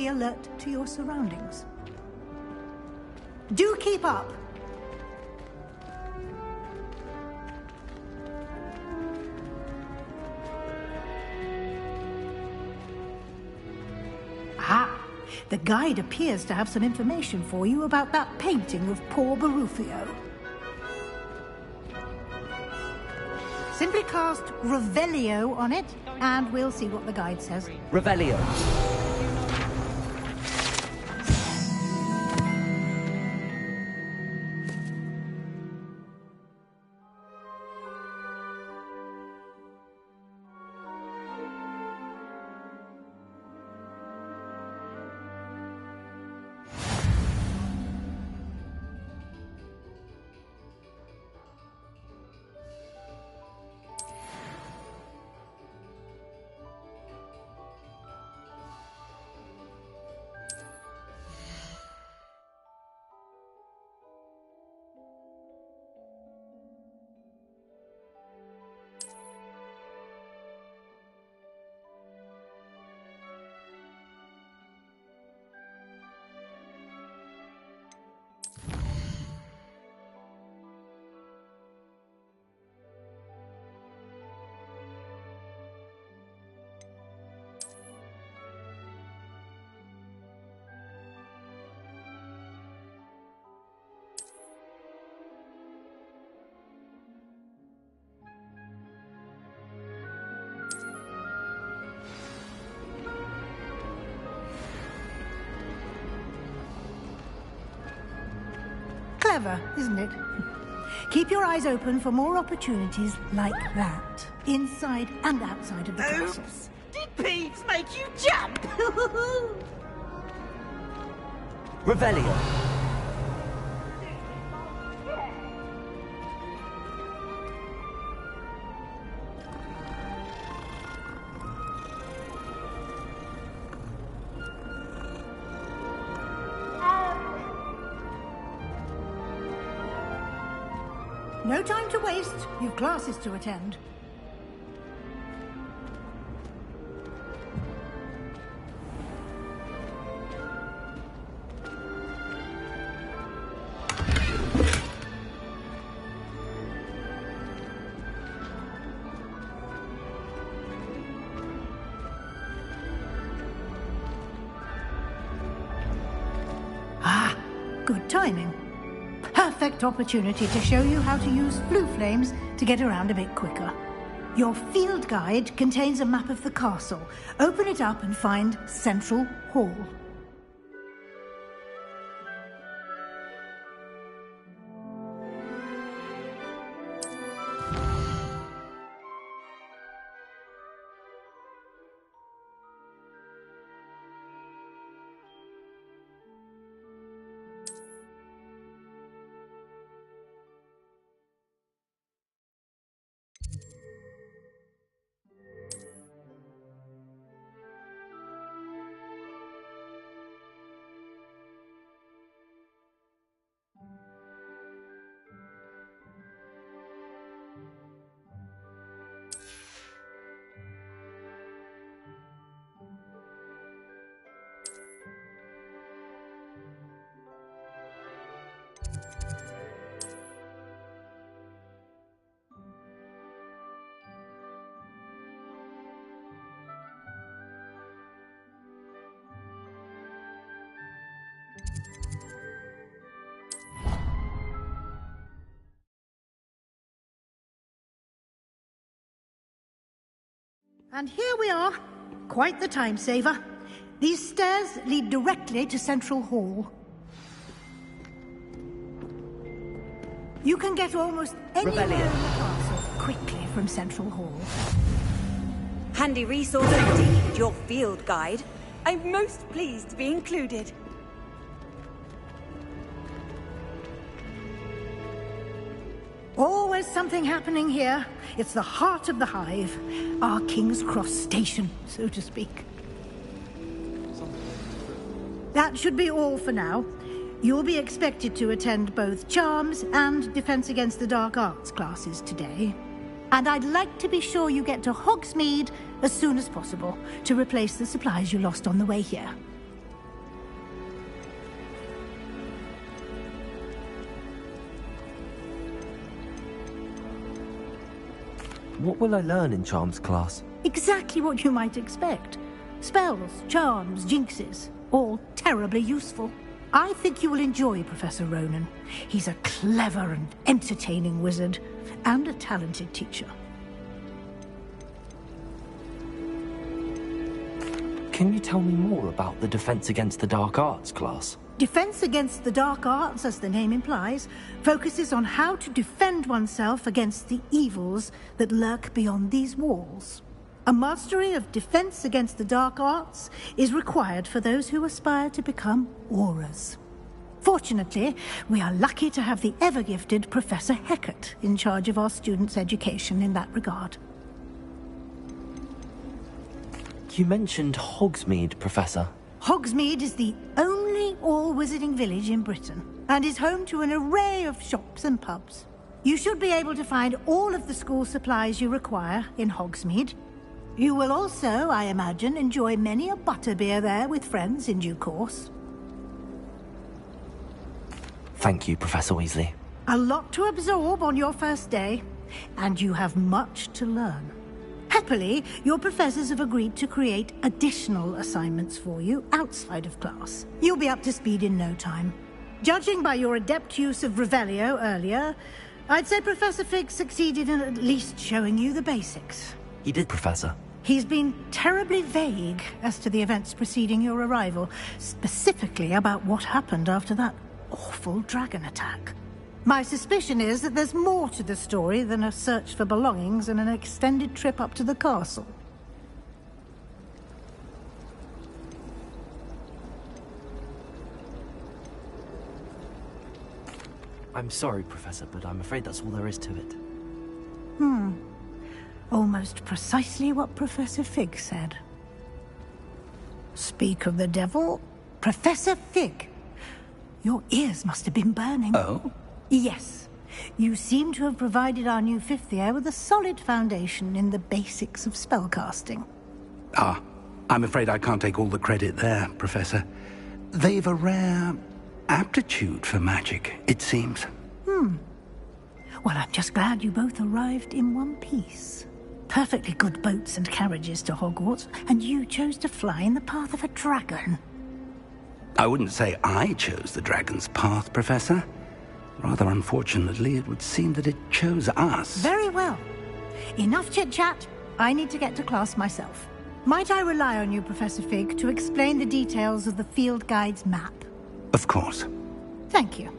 be alert to your surroundings. Do keep up! Ah! The guide appears to have some information for you about that painting of poor Barufio. Simply cast Revelio on it, and we'll see what the guide says. Revelio. Clever, isn't it? Keep your eyes open for more opportunities like that, inside and outside of the castle. Did Peeves make you jump? Revelio. No time to waste. You've classes to attend. Ah, good timing. Perfect opportunity to show you how to use flue flames to get around a bit quicker. Your field guide contains a map of the castle. Open it up and find Central Hall. And here we are. Quite the time saver. These stairs lead directly to Central Hall. You can get almost anywhere in the castle quickly from Central Hall. Handy resource indeed, your field guide. I'm most pleased to be included. Always something happening here. It's the heart of the hive. Our King's Cross station, so to speak. That should be all for now. You'll be expected to attend both Charms and Defense Against the Dark Arts classes today. And I'd like to be sure you get to Hogsmeade as soon as possible to replace the supplies you lost on the way here. What will I learn in Charms class? Exactly what you might expect. Spells, charms, jinxes, all terribly useful. I think you will enjoy Professor Ronan. He's a clever and entertaining wizard, and a talented teacher. Can you tell me more about the Defense Against the Dark Arts class? Defense Against the Dark Arts, as the name implies, focuses on how to defend oneself against the evils that lurk beyond these walls. A mastery of Defense Against the Dark Arts is required for those who aspire to become auras. Fortunately, we are lucky to have the ever-gifted Professor Hecat in charge of our students' education in that regard. You mentioned Hogsmeade, Professor. Hogsmeade is the only all-wizarding village in Britain, and is home to an array of shops and pubs. You should be able to find all of the school supplies you require in Hogsmeade. You will also, I imagine, enjoy many a butterbeer there with friends in due course. Thank you, Professor Weasley. A lot to absorb on your first day, and you have much to learn. Happily, your professors have agreed to create additional assignments for you outside of class. You'll be up to speed in no time. Judging by your adept use of Revelio earlier, I'd say Professor Fig succeeded in at least showing you the basics. He did, Professor. He's been terribly vague as to the events preceding your arrival, specifically about what happened after that awful dragon attack. My suspicion is that there's more to the story than a search for belongings and an extended trip up to the castle. I'm sorry, Professor, but I'm afraid that's all there is to it. Almost precisely what Professor Fig said. Speak of the devil, Professor Fig. Your ears must have been burning. Oh? Yes. You seem to have provided our new fifth year with a solid foundation in the basics of spellcasting. Ah, I'm afraid I can't take all the credit there, Professor. They've a rare aptitude for magic, it seems. Well, I'm just glad you both arrived in one piece. Perfectly good boats and carriages to Hogwarts, and you chose to fly in the path of a dragon. I wouldn't say I chose the dragon's path, Professor. Rather unfortunately, it would seem that it chose us. Very well. Enough chit-chat. I need to get to class myself. Might I rely on you, Professor Fig, to explain the details of the field guide's map? Of course. Thank you.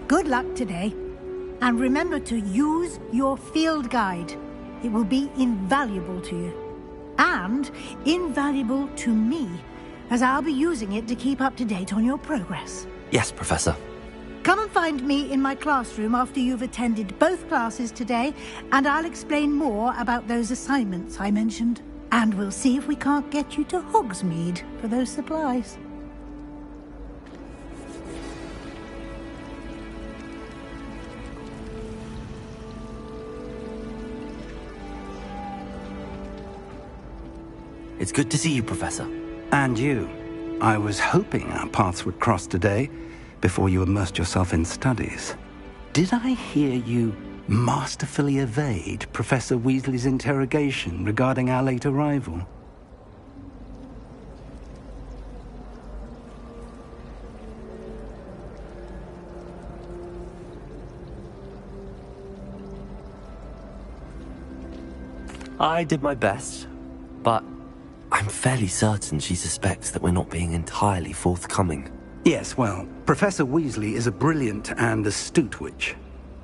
Good luck today. And remember to use your field guide. It will be invaluable to you. And invaluable to me, as I'll be using it to keep up to date on your progress. Yes, Professor. Come and find me in my classroom after you've attended both classes today, and I'll explain more about those assignments I mentioned. And we'll see if we can't get you to Hogsmeade for those supplies. It's good to see you, Professor. And you. I was hoping our paths would cross today, before you immersed yourself in studies. Did I hear you masterfully evade Professor Weasley's interrogation regarding our late arrival? I did my best, but I'm fairly certain she suspects that we're not being entirely forthcoming. Yes, well, Professor Weasley is a brilliant and astute witch.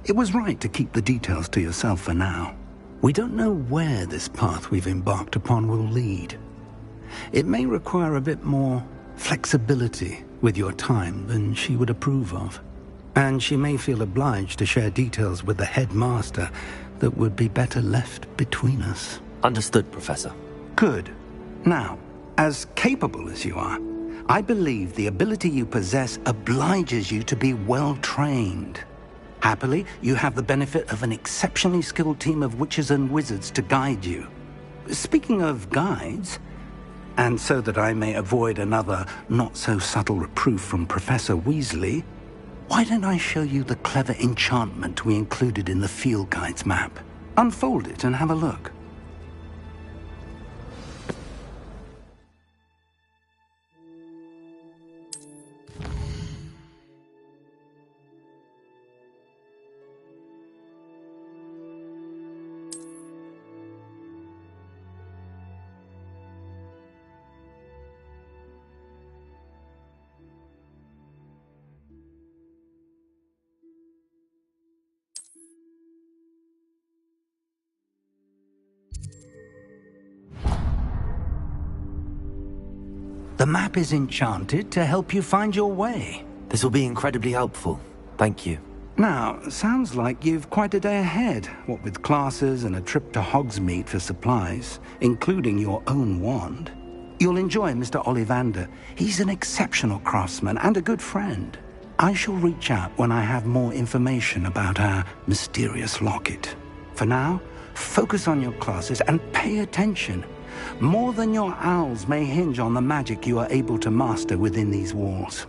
It was right to keep the details to yourself for now. We don't know where this path we've embarked upon will lead. It may require a bit more flexibility with your time than she would approve of. And she may feel obliged to share details with the headmaster that would be better left between us. Understood, Professor. Good. Now, as capable as you are, I believe the ability you possess obliges you to be well trained. Happily, you have the benefit of an exceptionally skilled team of witches and wizards to guide you. Speaking of guides, and so that I may avoid another not-so-subtle reproof from Professor Weasley, Why don't I show you the clever enchantment we included in the field guide's map? Unfold it and have a look. The map is enchanted to help you find your way. This will be incredibly helpful. Thank you. Now, sounds like you've quite a day ahead, what with classes and a trip to Hogsmeade for supplies, including your own wand. You'll enjoy Mr. Ollivander. He's an exceptional craftsman and a good friend. I shall reach out when I have more information about our mysterious locket. For now, focus on your classes and pay attention. More than your owls may hinge on the magic you are able to master within these walls.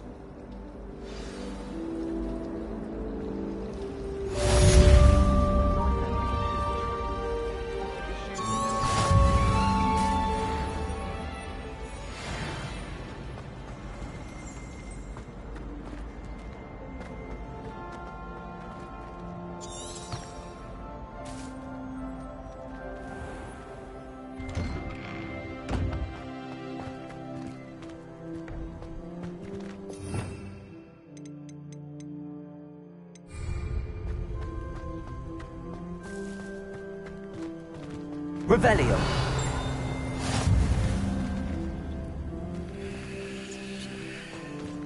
Revelio.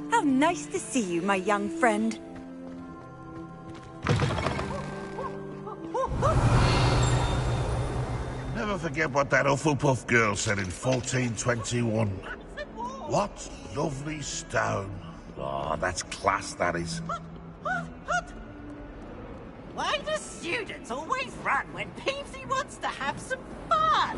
How nice to see you, my young friend. Never forget what that Hufflepuff girl said in 1421. What lovely stone. Oh, that's class, that is. Why do students always run when Peevesy wants to have some fun?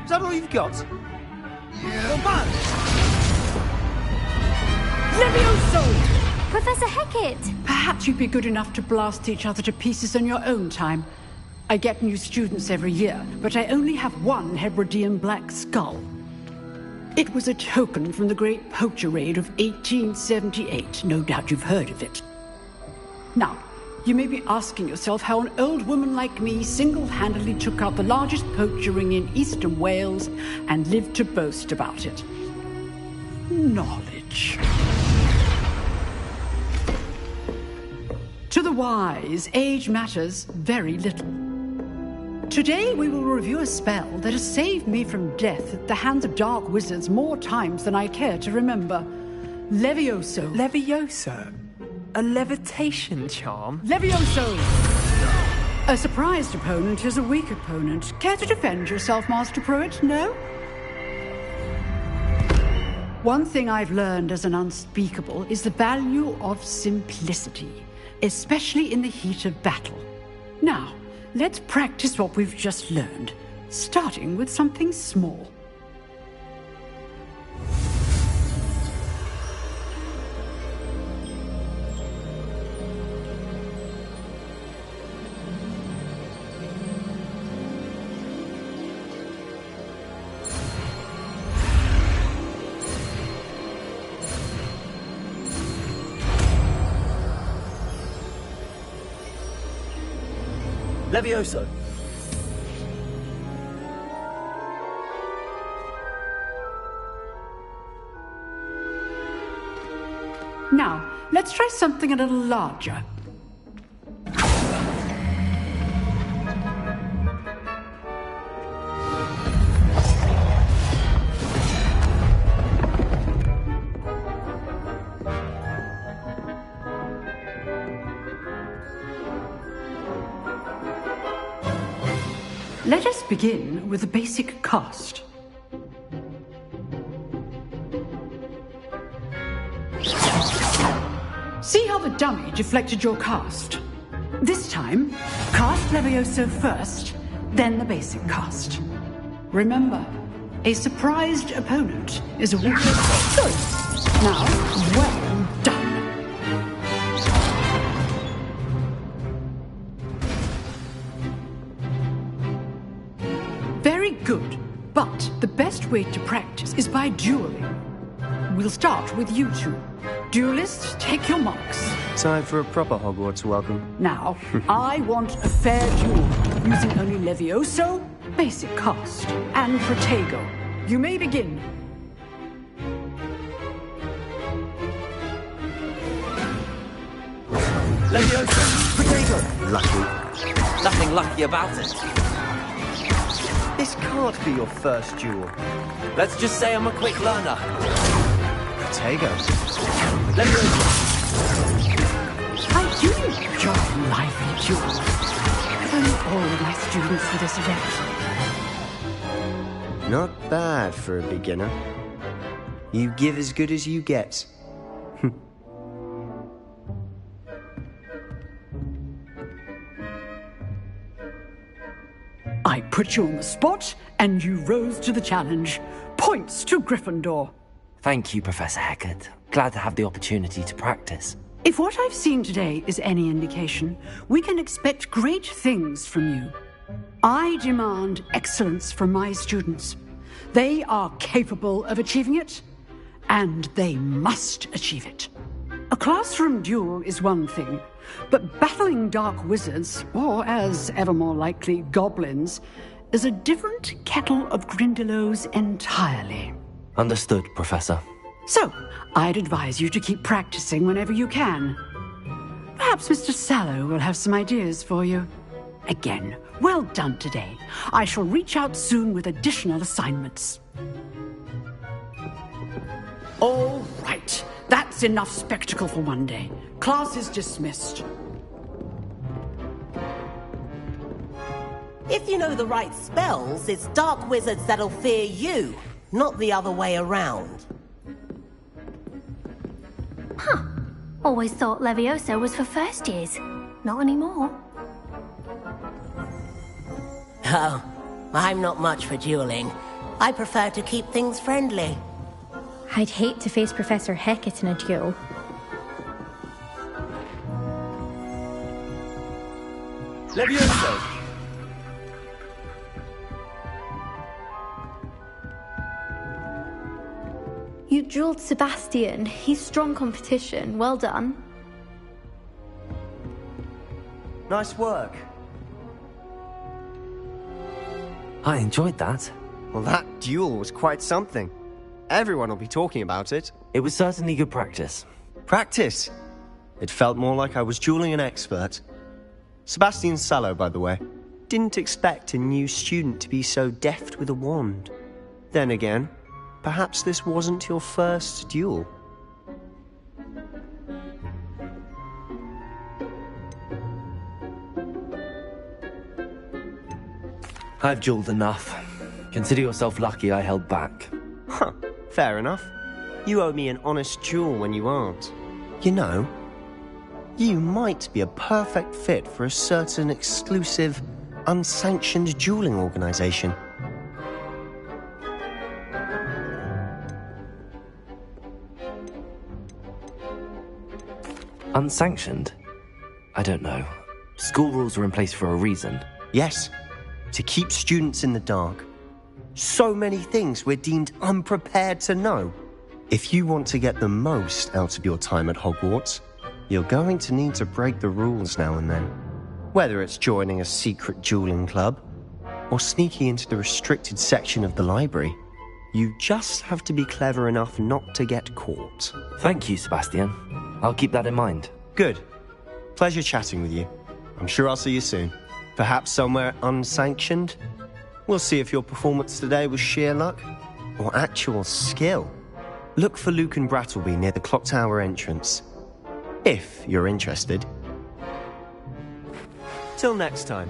Is that all you've got? Yeah. Come on! Levioso! Professor Hecat! Perhaps you'd be good enough to blast each other to pieces in your own time. I get new students every year, but I only have one Hebridean black skull. It was a token from the Great Poacher Raid of 1878. No doubt you've heard of it. Now, you may be asking yourself how an old woman like me single-handedly took out the largest poacher ring in eastern Wales and lived to boast about it. Knowledge. To the wise, age matters very little. Today we will review a spell that has saved me from death at the hands of dark wizards more times than I care to remember. Levioso. Levioso? A levitation charm? Levioso! A surprised opponent is a weak opponent. Care to defend yourself, Master Pruitt? No? One thing I've learned as an unspeakable is the value of simplicity, especially in the heat of battle. Now, let's practice what we've just learned, starting with something small. Levioso. Now, let's try something a little larger. Let us begin with the basic cast. See how the dummy deflected your cast? This time, cast Levioso first, then the basic cast. Remember, a surprised opponent is a weaker. Good. Now, well done. Very good, but the best way to practice is by dueling. We'll start with you two. Duelists, take your marks. Time for a proper Hogwarts welcome. Now, I want a fair duel, using only Levioso, basic cast, and Protego. You may begin. Levioso! Protego! Lucky. Nothing lucky about it. This can't be your first duel. Let's just say I'm a quick learner. Protego. Levioso! I do enjoy lively duels. I've only all of my students for this event. Not bad for a beginner. You give as good as you get. I put you on the spot, and you rose to the challenge. Points to Gryffindor. Thank you, Professor Hecat. Glad to have the opportunity to practice. If what I've seen today is any indication, we can expect great things from you. I demand excellence from my students. They are capable of achieving it, and they must achieve it. A classroom duel is one thing, but battling dark wizards, or as ever more likely, goblins, is a different kettle of Grindylows entirely. Understood, Professor. So, I'd advise you to keep practicing whenever you can. Perhaps Mr. Sallow will have some ideas for you. Again, well done today. I shall reach out soon with additional assignments. All right. That's enough spectacle for one day. Class is dismissed. If you know the right spells, it's dark wizards that'll fear you, not the other way around. Huh. Always thought Levioso was for first years. Not anymore. Oh, I'm not much for dueling. I prefer to keep things friendly. I'd hate to face Professor Hecat in a duel. Levioso! You dueled Sebastian. He's strong competition. Well done. Nice work. I enjoyed that. Well, that duel was quite something. Everyone will be talking about it. It was certainly good practice. Practice? It felt more like I was dueling an expert. Sebastian Sallow, by the way. Didn't expect a new student to be so deft with a wand. Then again, perhaps this wasn't your first duel. I've dueled enough. Consider yourself lucky I held back. Huh, fair enough. You owe me an honest duel when you aren't. You know, you might be a perfect fit for a certain exclusive, unsanctioned dueling organization. Unsanctioned? I don't know. School rules are in place for a reason. Yes, to keep students in the dark. So many things we're deemed unprepared to know. If you want to get the most out of your time at Hogwarts, you're going to need to break the rules now and then. Whether it's joining a secret dueling club, or sneaking into the restricted section of the library, you just have to be clever enough not to get caught. Thank you, Sebastian. I'll keep that in mind. Good. Pleasure chatting with you. I'm sure I'll see you soon. Perhaps somewhere unsanctioned? We'll see if your performance today was sheer luck or actual skill. Look for Luke and Brattleby near the clock tower entrance. If you're interested. Till next time.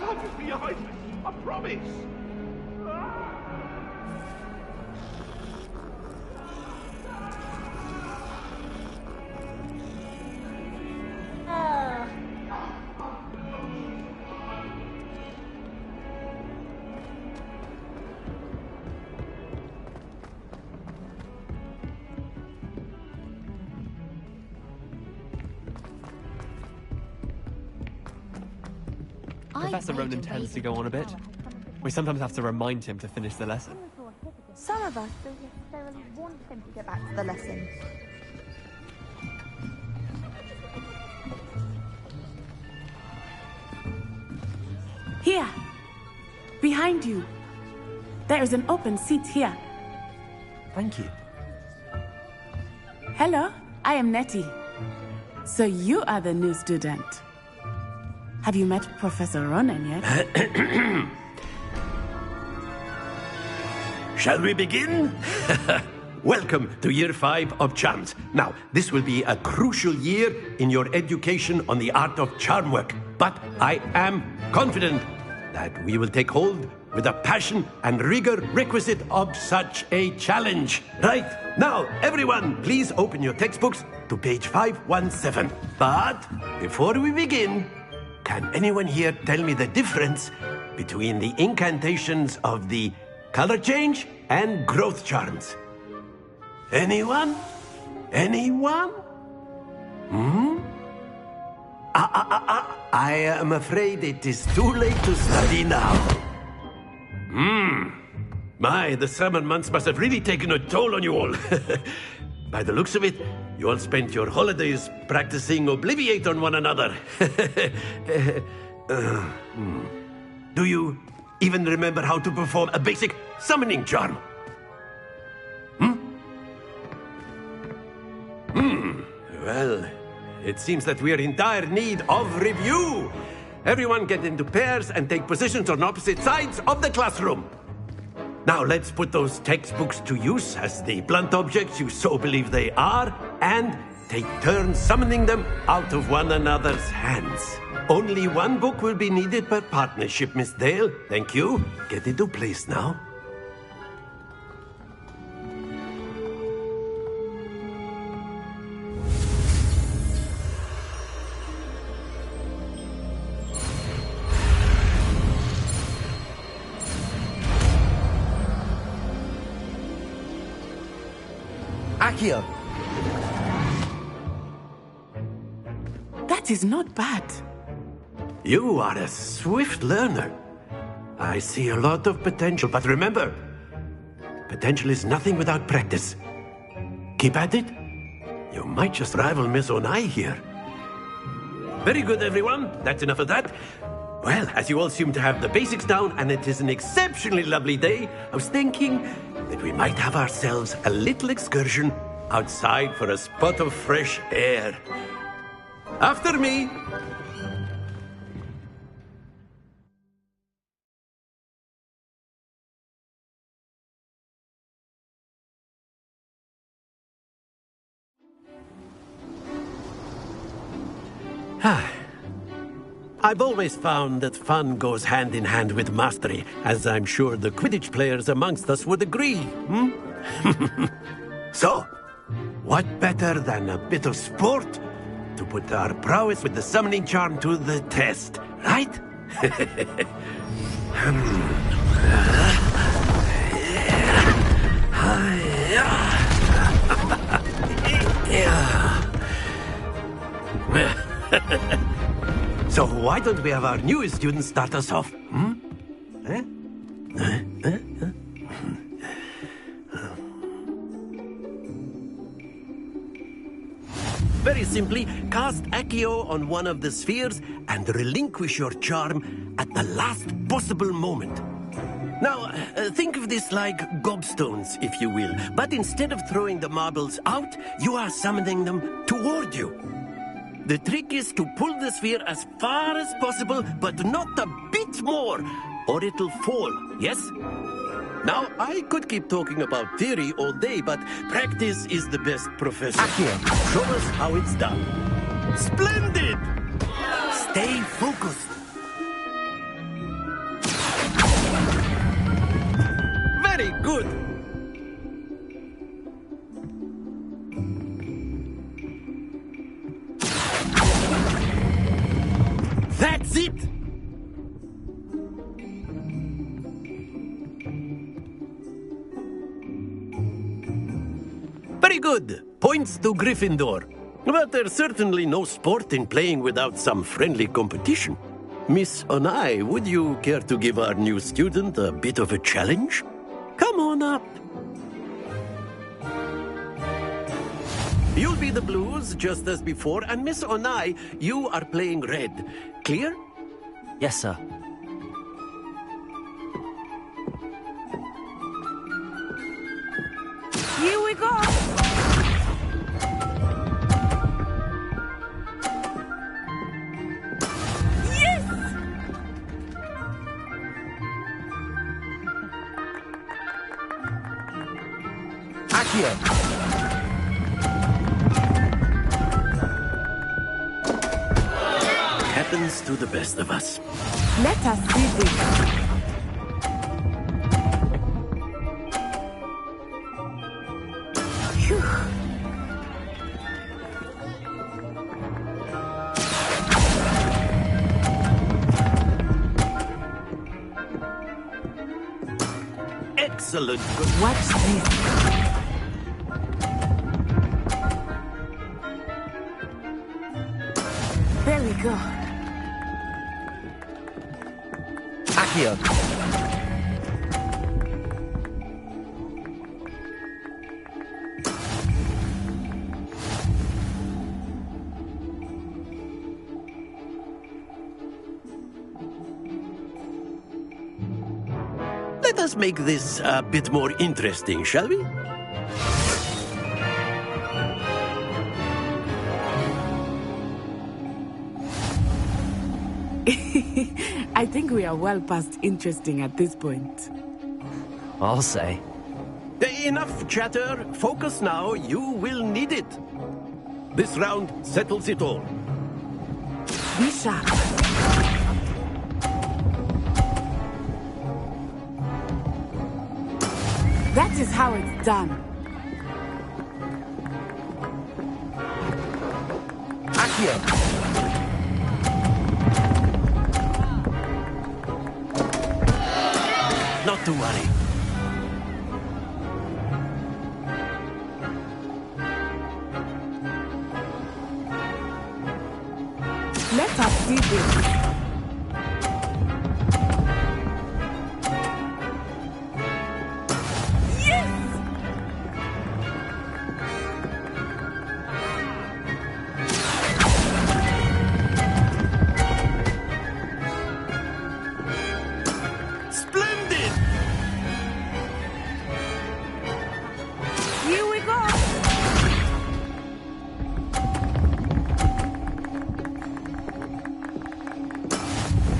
I'll just be your husband. I promise. Professor Ronan tends to go on a bit. We sometimes have to remind him to finish the lesson. Some of us don't necessarily want him to get back to the lesson. Here! Behind you! There is an open seat here. Thank you. Hello, I am Nettie. So you are the new student. Have you met Professor Ronan yet? Shall we begin? Welcome to Year 5 of Charms. Now, this will be a crucial year in your education on the art of charm work. But I am confident that we will take hold with the passion and rigor requisite of such a challenge. Right, now, everyone, please open your textbooks to page 517. But before we begin, can anyone here tell me the difference between the incantations of the color change and growth charms? Anyone? Anyone? I am afraid it is too late to study now. My, the summer months must have really taken a toll on you all. By the looks of it, you all spent your holidays practicing Obliviate on one another. Do you even remember how to perform a basic summoning charm? Well, it seems that we are in dire need of review. Everyone get into pairs and take positions on opposite sides of the classroom. Now let's put those textbooks to use as the blunt objects you so believe they are, and take turns summoning them out of one another's hands. Only one book will be needed per partnership, Miss Dale. Thank you. Get into place now. Accio! That is not bad. You are a swift learner. I see a lot of potential, but remember, potential is nothing without practice. Keep at it. You might just rival Miss Onai here. Very good, everyone. That's enough of that. Well, as you all seem to have the basics down, and it is an exceptionally lovely day, I was thinking that we might have ourselves a little excursion outside for a spot of fresh air. After me. I've always found that fun goes hand in hand with mastery, as I'm sure the Quidditch players amongst us would agree. So, what better than a bit of sport to put our prowess with the summoning charm to the test, right? So why don't we have our newest student start us off? Very simply, cast Accio on one of the spheres and relinquish your charm at the last possible moment. Now, think of this like gobstones, if you will. But instead of throwing the marbles out, you are summoning them toward you. The trick is to pull the sphere as far as possible, but not a bit more, or it'll fall, yes? Now, I could keep talking about theory all day, but practice is the best professor. Accio, show us how it's done. Splendid! Stay focused. Good. That's it! Very good. Points to Gryffindor. But there's certainly no sport in playing without some friendly competition. Miss Onai, would you care to give our new student a bit of a challenge? Come on up. You'll be the blues, just as before, and Miss Onai, you are playing red. Clear? Yes, sir. Here we go! Yes! Accio! Happens to the best of us. Let us see this. Phew. Excellent. Watch this. There we go. Accio! Let us make this a bit more interesting, shall we? I think we are well past interesting at this point. I'll say. Enough chatter. Focus now. You will need it. This round settles it all. Be sharp. That is how it's done. Accio! Not to worry. Let us see this.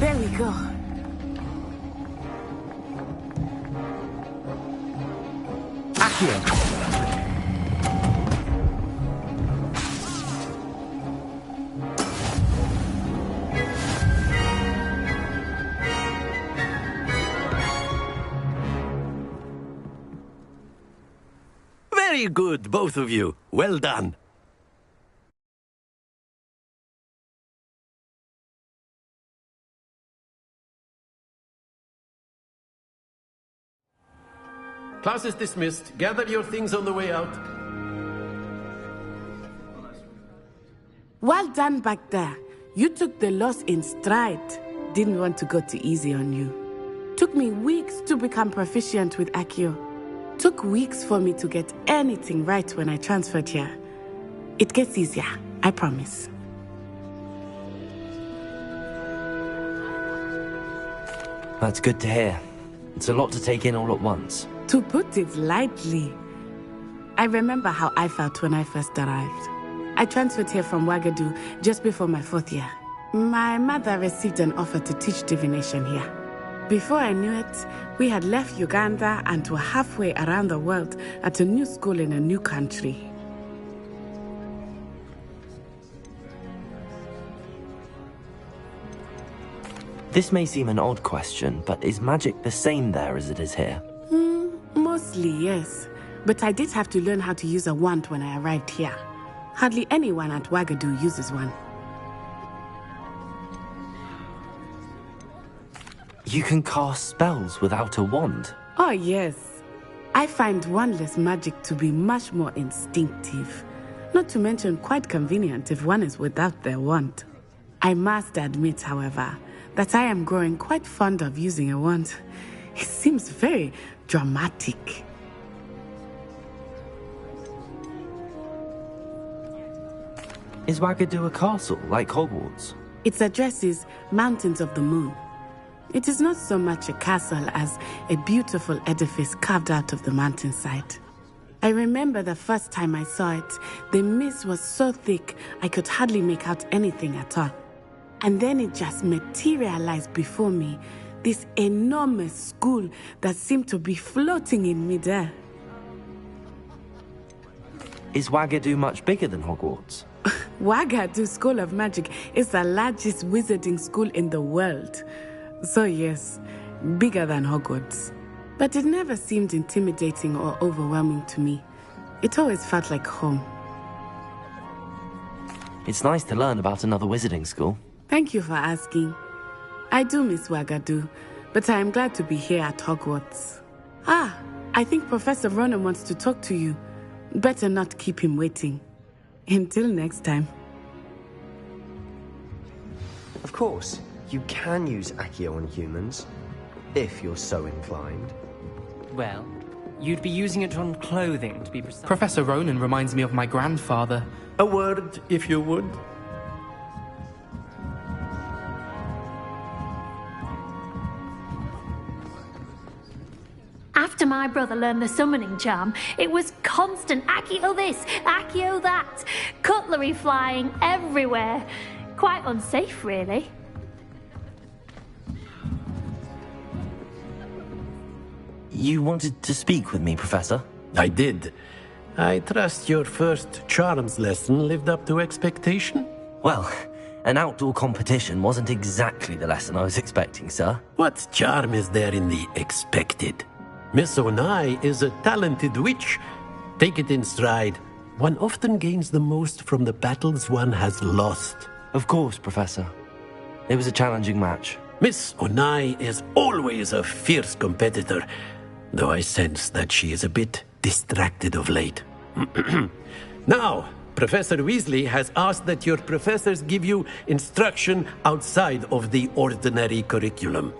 There we go. Accio! Very good, both of you. Well done. Class is dismissed. Gather your things on the way out. Well done back there. You took the loss in stride. Didn't want to go too easy on you. Took me weeks to become proficient with Accio. Took weeks for me to get anything right when I transferred here. It gets easier, I promise. That's good to hear. It's a lot to take in all at once. To put it lightly, I remember how I felt when I first arrived. I transferred here from Ouagadougou just before my 4th year. My mother received an offer to teach divination here. Before I knew it, we had left Uganda and were halfway around the world at a new school in a new country. This may seem an odd question, but is magic the same there as it is here? Mostly, yes. But I did have to learn how to use a wand when I arrived here. Hardly anyone at Wagadu uses one. You can cast spells without a wand? Oh, yes. I find wandless magic to be much more instinctive. Not to mention quite convenient if one is without their wand. I must admit, however, that I am growing quite fond of using a wand. It seems very dramatic. Is Wagadu a castle, like Hogwarts? Its address is Mountains of the Moon. It is not so much a castle as a beautiful edifice carved out of the mountainside. I remember the first time I saw it, the mist was so thick I could hardly make out anything at all. And then it just materialized before me, this enormous school that seemed to be floating in midair. Is Wagadu much bigger than Hogwarts? Wagadu School of Magic is the largest wizarding school in the world. So yes, bigger than Hogwarts. But it never seemed intimidating or overwhelming to me. It always felt like home. It's nice to learn about another wizarding school. Thank you for asking. I do miss Wagadu, but I am glad to be here at Hogwarts. Ah, I think Professor Ronan wants to talk to you. Better not keep him waiting. Until next time. Of course, you can use Accio on humans, if you're so inclined. Well, you'd be using it on clothing, to be precise. Professor Ronan reminds me of my grandfather. A word, if you would. After my brother learned the summoning charm, it was constant Accio this, Accio that, cutlery flying everywhere. Quite unsafe, really. You wanted to speak with me, Professor? I did. I trust your first charms lesson lived up to expectation? Well, an outdoor competition wasn't exactly the lesson I was expecting, sir. What charm is there in the expected? Miss Onai is a talented witch. Take it in stride. One often gains the most from the battles one has lost. Of course, Professor. It was a challenging match. Miss Onai is always a fierce competitor, though I sense that she is a bit distracted of late. Now, Professor Weasley has asked that your professors give you instruction outside of the ordinary curriculum.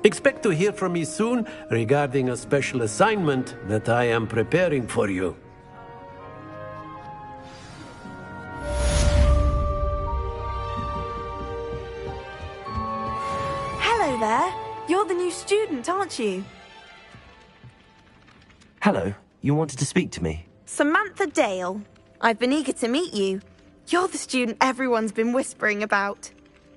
Expect to hear from me soon regarding a special assignment that I am preparing for you. Hello there. You're the new student, aren't you? Hello. You wanted to speak to me? Samantha Dale. I've been eager to meet you. You're the student everyone's been whispering about.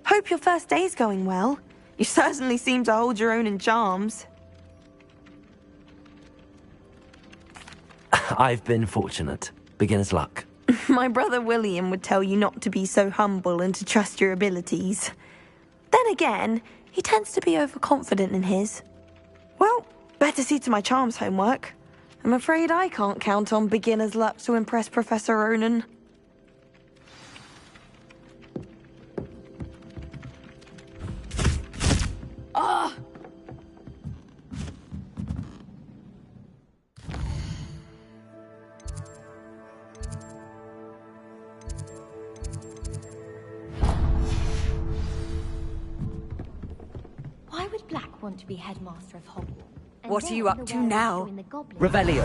Hope your first day's going well. You certainly seem to hold your own in charms. I've been fortunate. Beginner's luck. My brother William would tell you not to be so humble and to trust your abilities. Then again, he tends to be overconfident in his. Well, better see to my charms homework. I'm afraid I can't count on beginner's luck to impress Professor Ronan. Ah! Why would Black want to be headmaster of Hogwarts? What are you up to now? Revelio.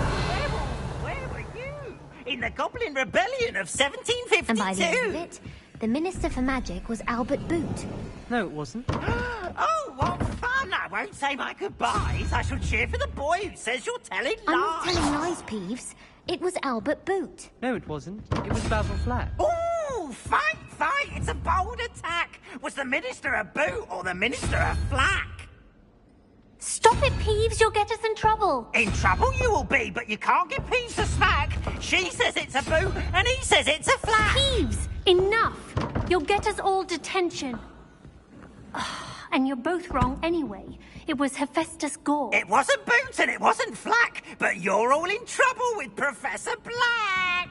Where were you? In the Goblin Rebellion of 1752? And by the end of it, the Minister for Magic was Albert Boot. No, it wasn't. Oh, what fun! I won't say my goodbyes. I shall cheer for the boy who says you're telling lies. I'm not telling lies, Peeves. It was Albert Boot. No, it wasn't. It was Basil Flack. Ooh, fight, fight! It's a bold attack. Was the Minister a boot or the Minister a flack? Stop it, Peeves. You'll get us in trouble. In trouble you will be, but you can't get Peeves to smack. She says it's a boot, and he says it's a flack. Peeves, enough. You'll get us all detention. And you're both wrong anyway. It was Hephaestus Gore. It wasn't Boots and it wasn't Flack, but you're all in trouble with Professor Black!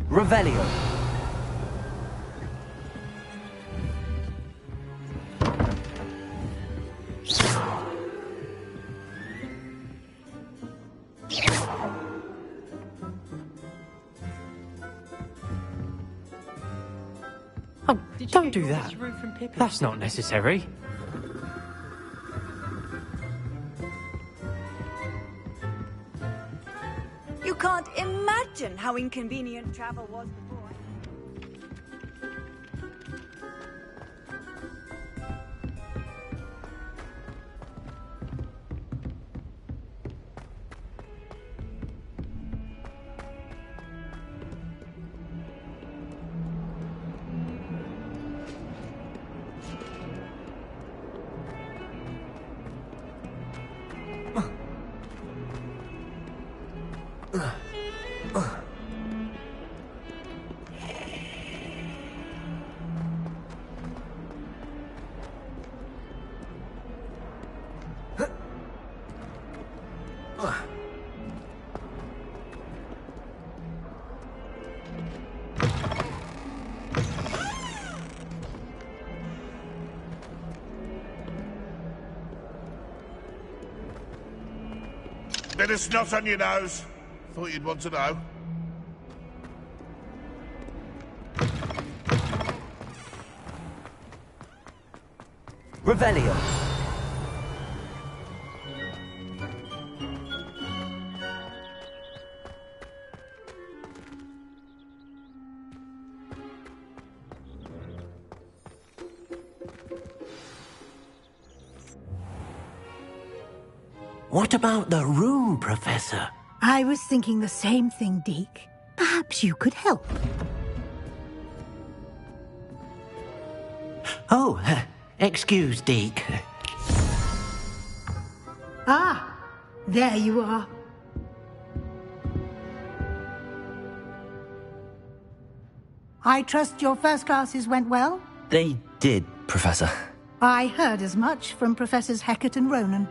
Revelio. Oh, don't do that. That's not necessary. You can't imagine how inconvenient travel was before. Bit of snot on your nose. Thought you'd want to know. Revelio. What about the room, Professor? I was thinking the same thing, Deke. Perhaps you could help. Oh, excuse, Deke. Ah, there you are. I trust your first classes went well? They did, Professor. I heard as much from Professors Hecat and Ronan.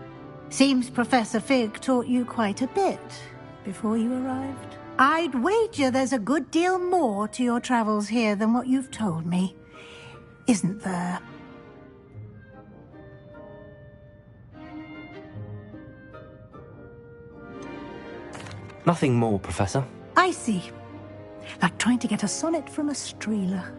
Seems Professor Fig taught you quite a bit before you arrived. I'd wager there's a good deal more to your travels here than what you've told me. Isn't there? Nothing more, Professor. I see. Like trying to get a sonnet from a streeler.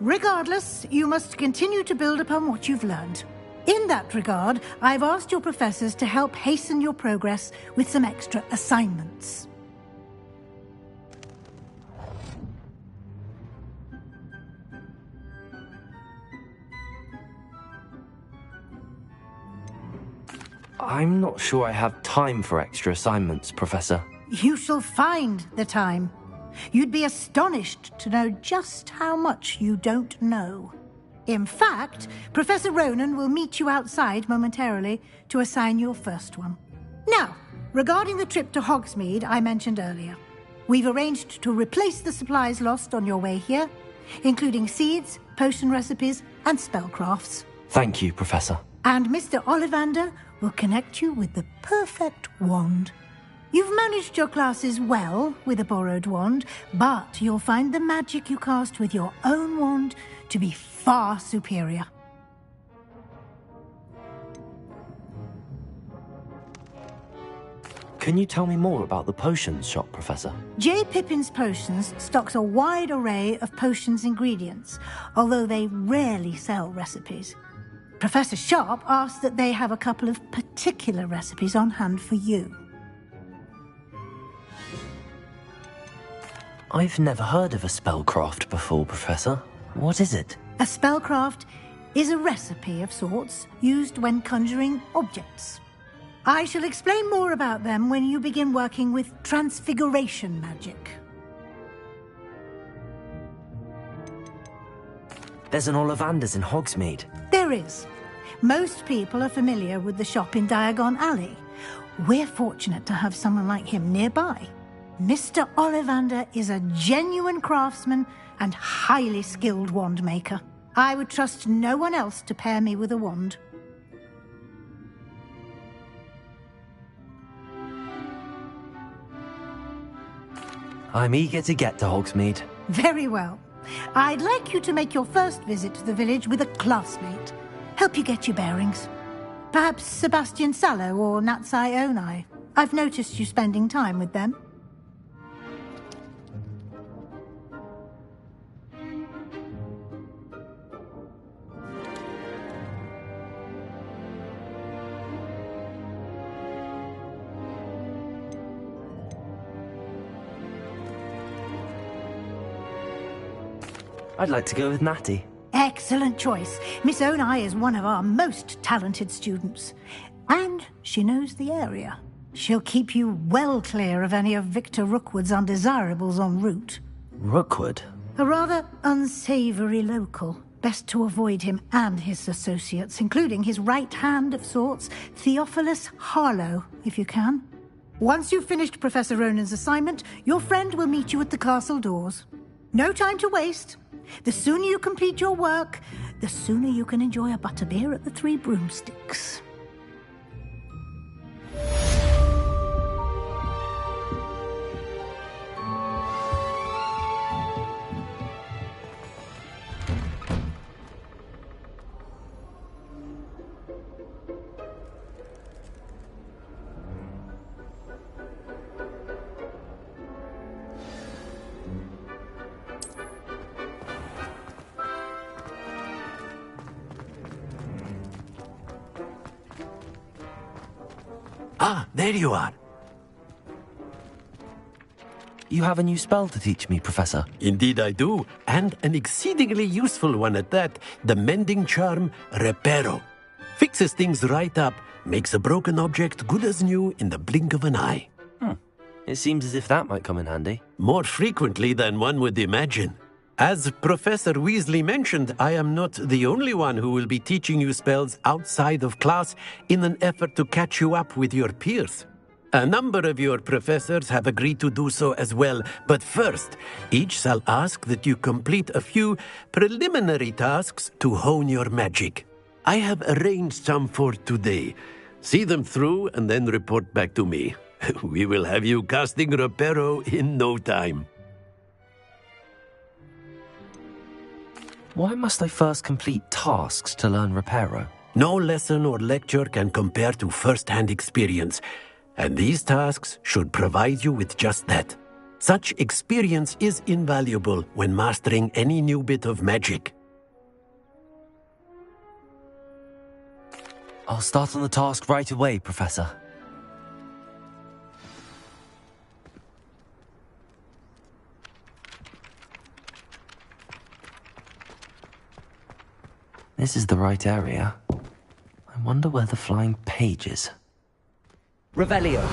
Regardless, you must continue to build upon what you've learned. In that regard, I've asked your professors to help hasten your progress with some extra assignments. I'm not sure I have time for extra assignments, Professor. You shall find the time. You'd be astonished to know just how much you don't know. In fact, Professor Ronan will meet you outside momentarily to assign your first one. Now, regarding the trip to Hogsmeade I mentioned earlier, we've arranged to replace the supplies lost on your way here, including seeds, potion recipes, and spellcrafts. Thank you, Professor. And Mr. Ollivander will connect you with the perfect wand. You've managed your classes well with a borrowed wand, but you'll find the magic you cast with your own wand to be far superior. Can you tell me more about the potions shop, Professor? J. Pippin's Potions stocks a wide array of potions ingredients, although they rarely sell recipes. Professor Sharp asked that they have a couple of particular recipes on hand for you. I've never heard of a spellcraft before, Professor. What is it? A spellcraft is a recipe of sorts used when conjuring objects. I shall explain more about them when you begin working with transfiguration magic. There's an Ollivander's in Hogsmeade. There is. Most people are familiar with the shop in Diagon Alley. We're fortunate to have someone like him nearby. Mr. Ollivander is a genuine craftsman and highly skilled wand maker. I would trust no one else to pair me with a wand. I'm eager to get to Hogsmeade. Very well. I'd like you to make your first visit to the village with a classmate. Help you get your bearings. Perhaps Sebastian Sallow or Natsai Onai. I've noticed you spending time with them. I'd like to go with Natty. Excellent choice. Miss Onai is one of our most talented students. And she knows the area. She'll keep you well clear of any of Victor Rookwood's undesirables en route. Rookwood? A rather unsavoury local. Best to avoid him and his associates, including his right hand of sorts, Theophilus Harlow, if you can. Once you've finished Professor Ronan's assignment, your friend will meet you at the castle doors. No time to waste. The sooner you complete your work, the sooner you can enjoy a butterbeer at the Three Broomsticks. Ah, there you are. You have a new spell to teach me, Professor. Indeed I do, and an exceedingly useful one at that. The mending charm, Reparo. Fixes things right up, makes a broken object good as new in the blink of an eye. It seems as if that might come in handy. More frequently than one would imagine. As Professor Weasley mentioned, I am not the only one who will be teaching you spells outside of class in an effort to catch you up with your peers. A number of your professors have agreed to do so as well, but first, each shall ask that you complete a few preliminary tasks to hone your magic. I have arranged some for today. See them through and then report back to me. We will have you casting Reparo in no time. Why must I first complete tasks to learn Reparo? No lesson or lecture can compare to first-hand experience, and these tasks should provide you with just that. Such experience is invaluable when mastering any new bit of magic. I'll start on the task right away, Professor. This is the right area. I wonder where the flying page is. Revelio.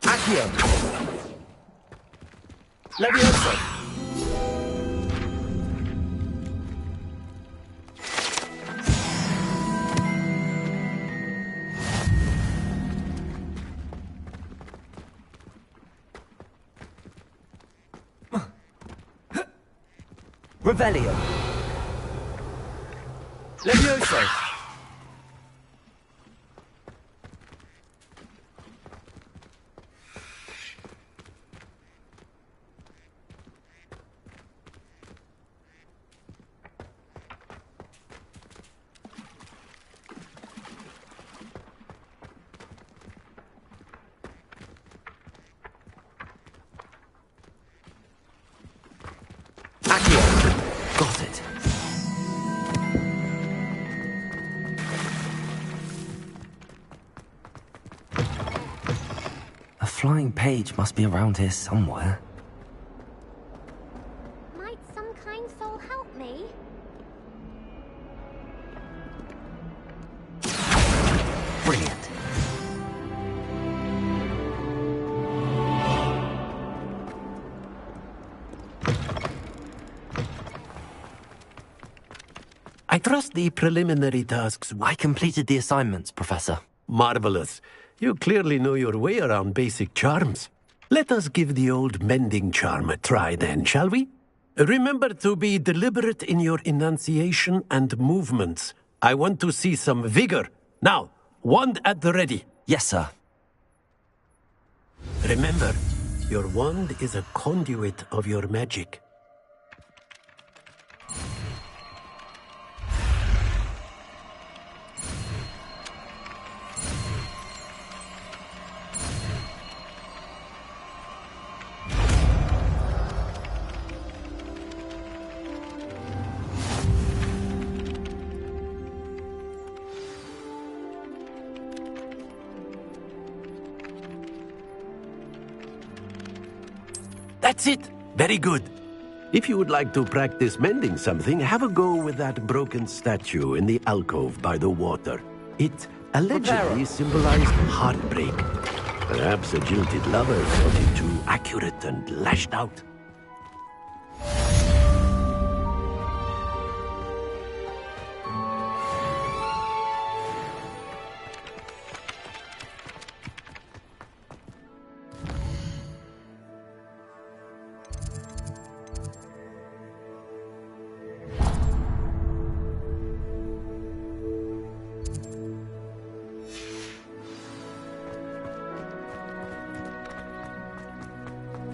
Accio. Levioso. Revelio. Levioso! Got it. A flying page must be around here somewhere. Might some kind soul help me? Brilliant. I trust the preliminary tasks. I completed the assignments, Professor. Marvelous. You clearly know your way around basic charms. Let us give the old mending charm a try then, shall we? Remember to be deliberate in your enunciation and movements. I want to see some vigor. Now, wand at the ready. Yes, sir. Remember, your wand is a conduit of your magic. That's it. Very good. If you would like to practice mending something, have a go with that broken statue in the alcove by the water. It allegedly symbolized heartbreak. Perhaps a jilted lover thought it too accurate and lashed out.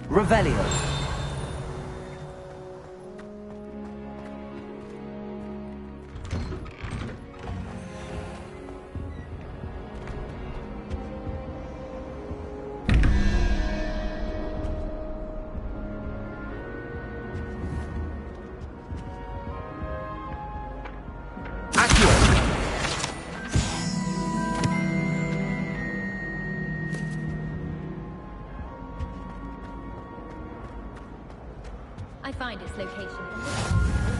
Revelio. I find its location.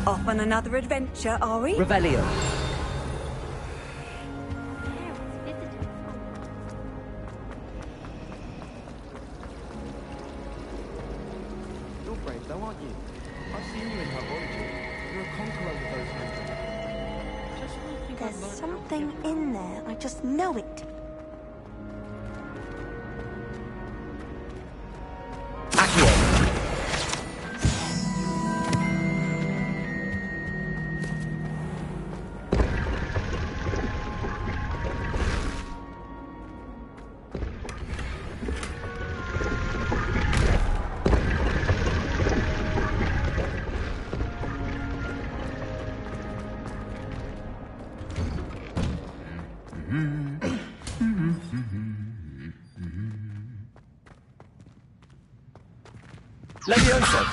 Off on another adventure, are we? Revelio. You're brave though, aren't you? I've seen you in Hogwarts. You're a conqueror with those hands. Just when you think I've There's learned something in there. I just know it. Levioso!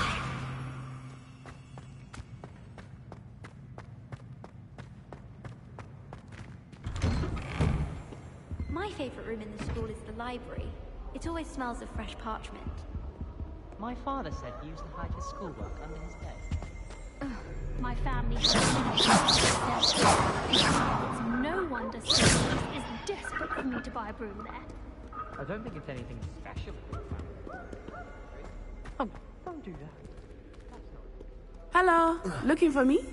My favourite room in the school is the library. It always smells of fresh parchment. My father said he used to hide his schoolwork under his desk. My family has It's no wonder Sirius is desperate for me to buy a broom there. I don't think it's anything special. Oh, don't do that. Hello, looking for me?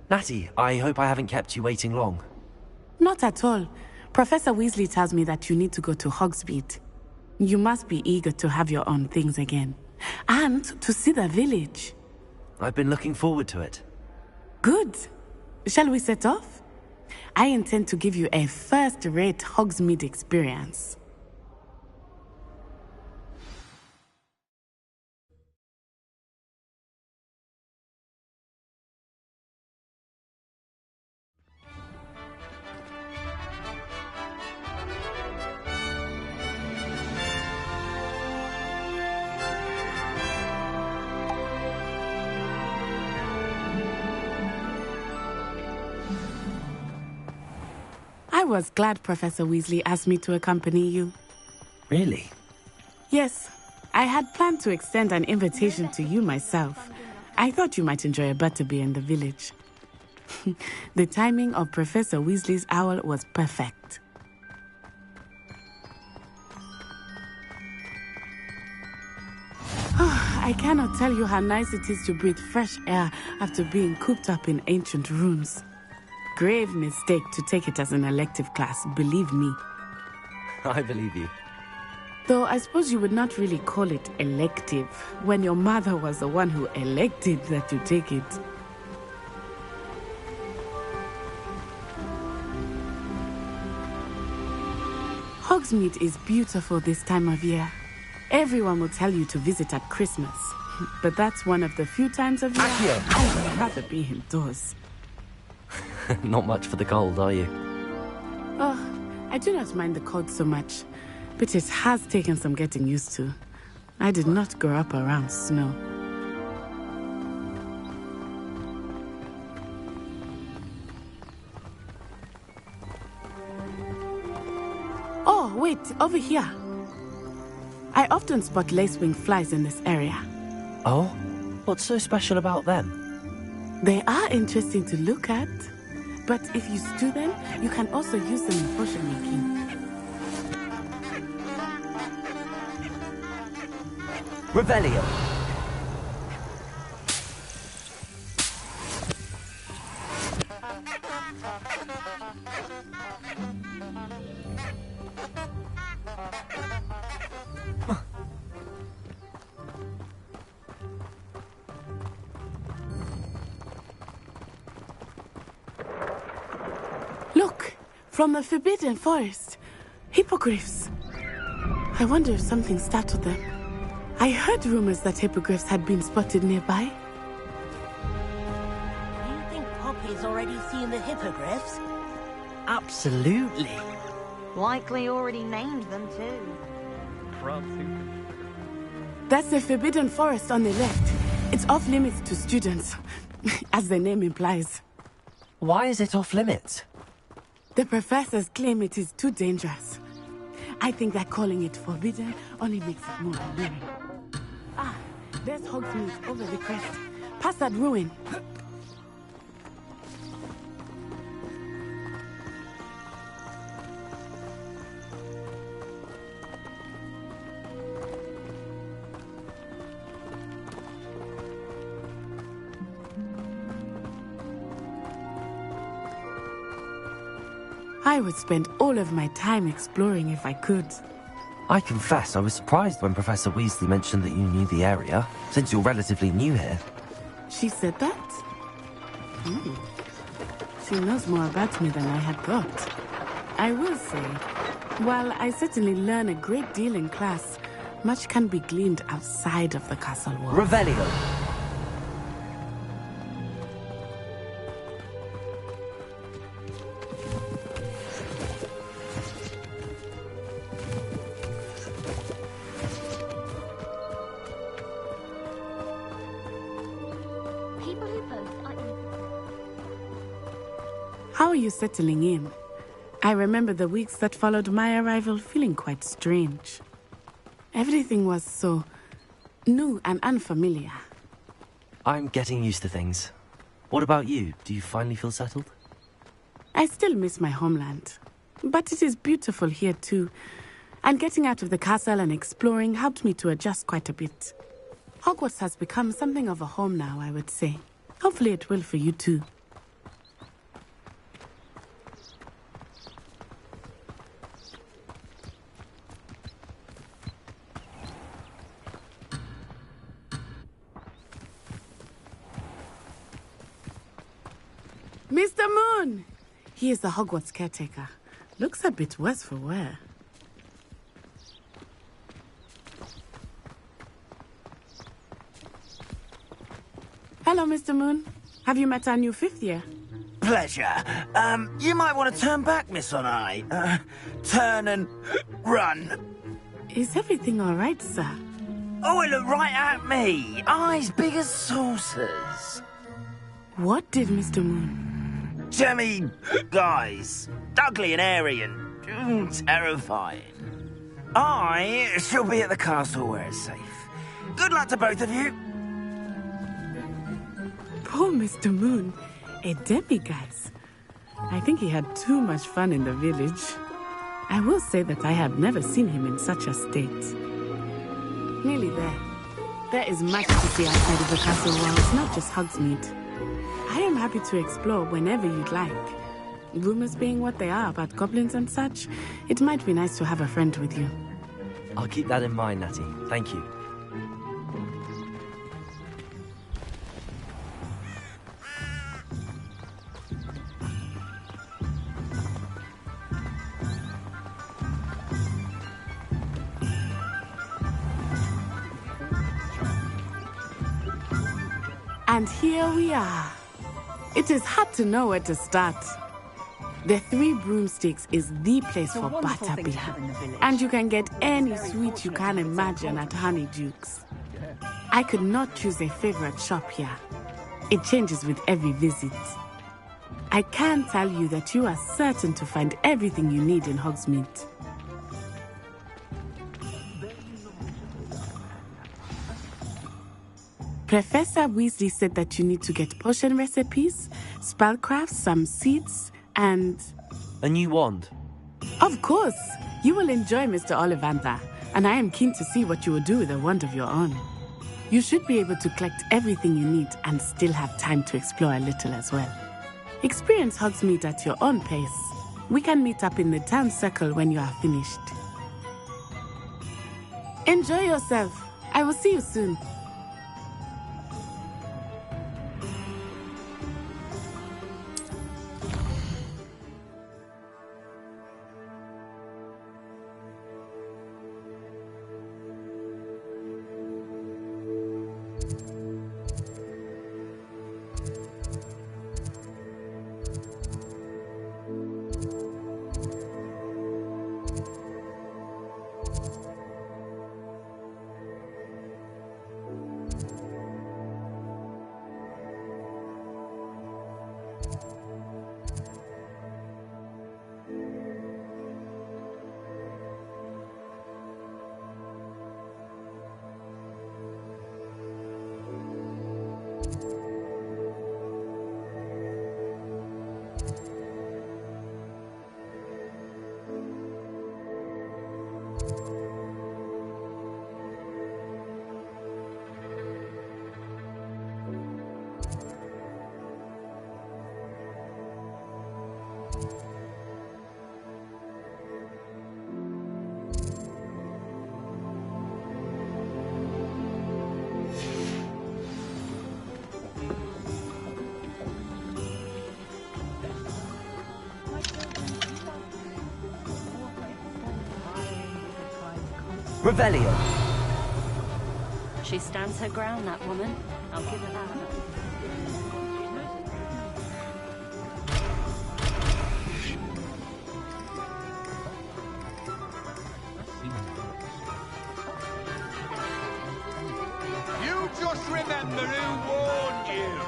Natty, I hope I haven't kept you waiting long. Not at all. Professor Weasley tells me that you need to go to Hogsmeade. You must be eager to have your own things again. And to see the village. I've been looking forward to it. Good. Shall we set off? I intend to give you a first-rate Hogsmeade experience. I was glad Professor Weasley asked me to accompany you. Really? Yes, I had planned to extend an invitation to you myself. I thought you might enjoy a butterbeer in the village. The timing of Professor Weasley's owl was perfect. I cannot tell you how nice it is to breathe fresh air after being cooped up in ancient rooms. Grave mistake to take it as an elective class, believe me. I believe you. Though I suppose you would not really call it elective when your mother was the one who elected that you take it. Hogsmeade is beautiful this time of year. Everyone will tell you to visit at Christmas, but that's one of the few times of year I would rather be indoors. Not much for the cold, are you? Oh, I do not mind the cold so much, but it has taken some getting used to. I did not grow up around snow. Oh, wait, over here. I often spot lacewing flies in this area. Oh? What's so special about them? They are interesting to look at. But if you stew them, you can also use them in potion making. Revelio. Look, from the Forbidden Forest. Hippogriffs. I wonder if something startled them. I heard rumors that hippogriffs had been spotted nearby. Do you think Poppy's already seen the hippogriffs? Absolutely. Likely already named them too. That's the Forbidden Forest on the left. It's off limits to students, as the name implies. Why is it off limits? The professors claim it is too dangerous. I think that calling it forbidden only makes it more alluring. Ah, there's Hogsmeade over the crest. Past that ruin. I would spend all of my time exploring if I could. I confess I was surprised when Professor Weasley mentioned that you knew the area, since you're relatively new here. She said that? She knows more about me than I had thought. I will say, while I certainly learn a great deal in class, much can be gleaned outside of the castle walls. Revelio. How are you settling in? I remember the weeks that followed my arrival feeling quite strange. Everything was so new and unfamiliar. I'm getting used to things. What about you? Do you finally feel settled? I still miss my homeland, but it is beautiful here too. And getting out of the castle and exploring helped me to adjust quite a bit. Hogwarts has become something of a home now, I would say. Hopefully it will for you too. Mr. Moon! He is the Hogwarts caretaker. Looks a bit worse for wear. Hello, Mr. Moon. Have you met our new 5th year? Pleasure. You might want to turn back, Miss Onai. Turn and run. Is everything all right, sir? Oh, it looked right at me. Eyes big as saucers. What did Mr. Moon? Jemmy guys. Ugly and airy and terrifying. I shall be at the castle where it's safe. Good luck to both of you. Poor Mr. Moon. A demiguise. I think he had too much fun in the village. I will say that I have never seen him in such a state. Nearly there. There is much to see outside of the castle walls, not just Hogsmeade. I am happy to explore whenever you'd like. Rumors being what they are about goblins and such, it might be nice to have a friend with you. I'll keep that in mind, Natty. Thank you. And here we are. It is hard to know where to start. The Three Broomsticks is the place for butterbeer. And you can get any sweet you can imagine at Honeydukes. I could not choose a favorite shop here. It changes with every visit. I can tell you that you are certain to find everything you need in Hogsmeade. Professor Weasley said that you need to get potion recipes, spellcrafts, some seeds, and... A new wand? Of course! You will enjoy Mr. Ollivander, and I am keen to see what you will do with a wand of your own. You should be able to collect everything you need and still have time to explore a little as well. Experience Hogsmeade at your own pace. We can meet up in the town circle when you are finished. Enjoy yourself. I will see you soon. Revelio. She stands her ground, that woman. I'll give her that. You just remember who warned you.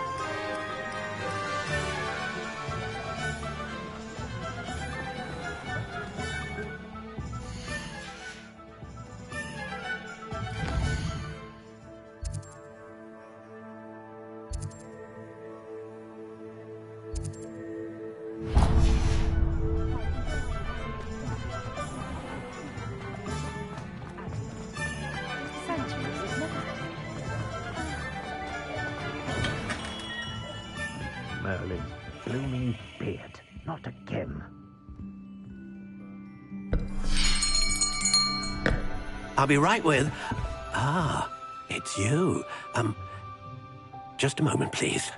Merlin's blooming beard. Not again. I'll be right with... Ah, it's you. Just a moment, please.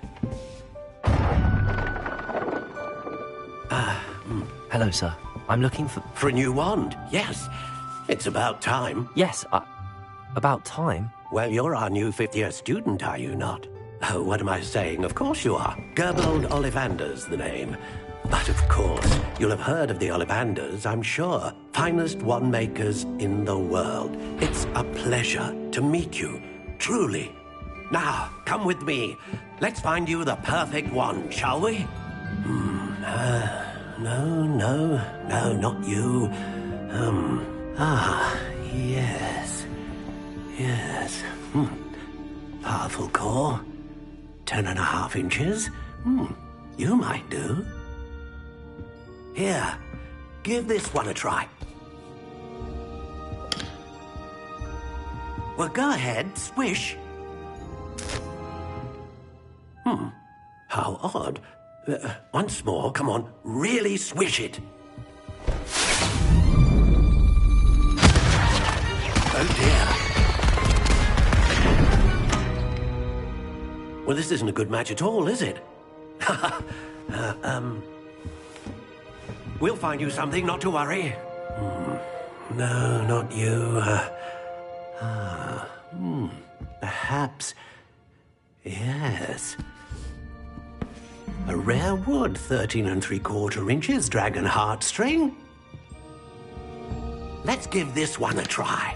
Hello, sir. I'm looking for... For a new wand? Yes. It's about time. Yes, about time? Well, you're our new fifth-year student, are you not? Oh, what am I saying? Of course you are. Gerbold Ollivander's the name. But of course, you'll have heard of the Ollivanders, I'm sure. Finest wand makers in the world. It's a pleasure to meet you, truly. Now, come with me. Let's find you the perfect wand, shall we? No, not you. Yes. Powerful core. 10.5 inches. You might do. Here, give this one a try. Well, go ahead, swish. How odd. Once more, come on, really swish it. Oh dear. Well, this isn't a good match at all, is it? We'll find you something, not to worry. No, not you. Perhaps... Yes. A rare wood, 13 3/4 inches, dragon heartstring. Let's give this one a try.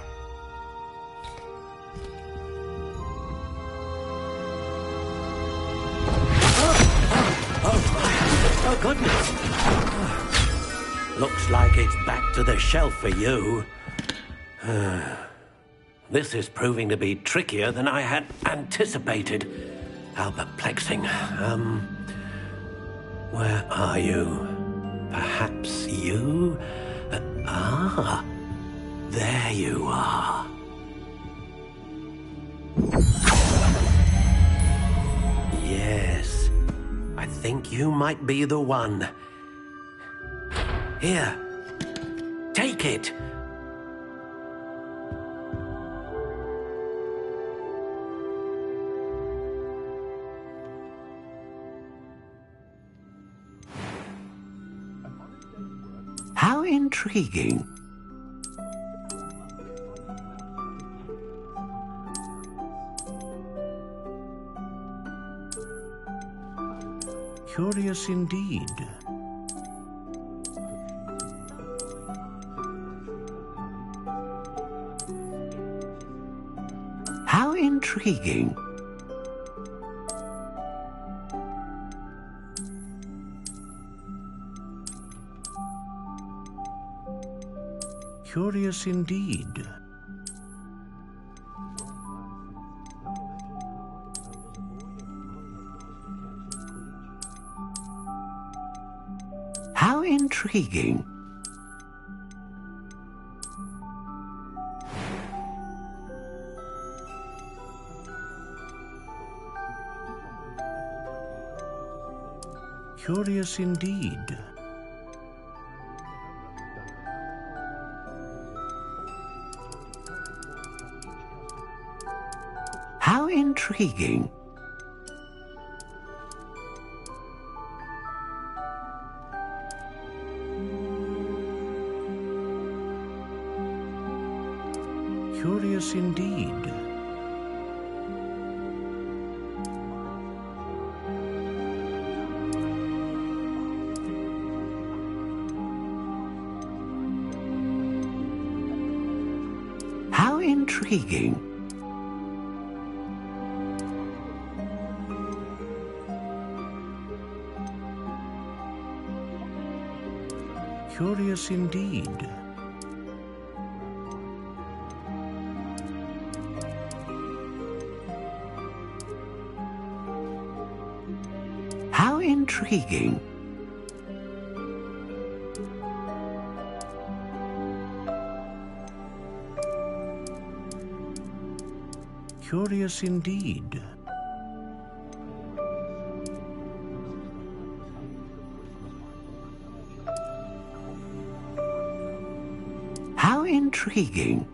Oh, goodness. Looks like it's back to the shelf for you. This is proving to be trickier than I had anticipated. How perplexing. Where are you? Perhaps you? There you are. Yes, I think you might be the one. Here, take it. How intriguing. Curious indeed. How intriguing. Curious indeed. How intriguing. Curious indeed. How intriguing. Curious indeed. How intriguing. Curious indeed. How intriguing. Curious indeed. How intriguing.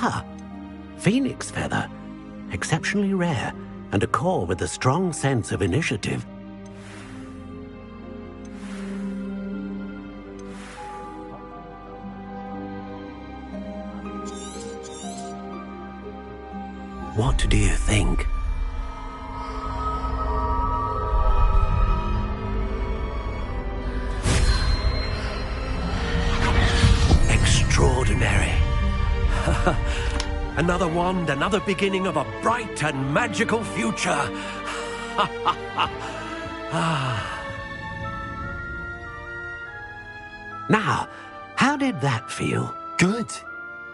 Ah, phoenix feather. Exceptionally rare, and a core with a strong sense of initiative. What do you think? Extraordinary. Another wand, another beginning of a bright and magical future. Now, how did that feel? Good.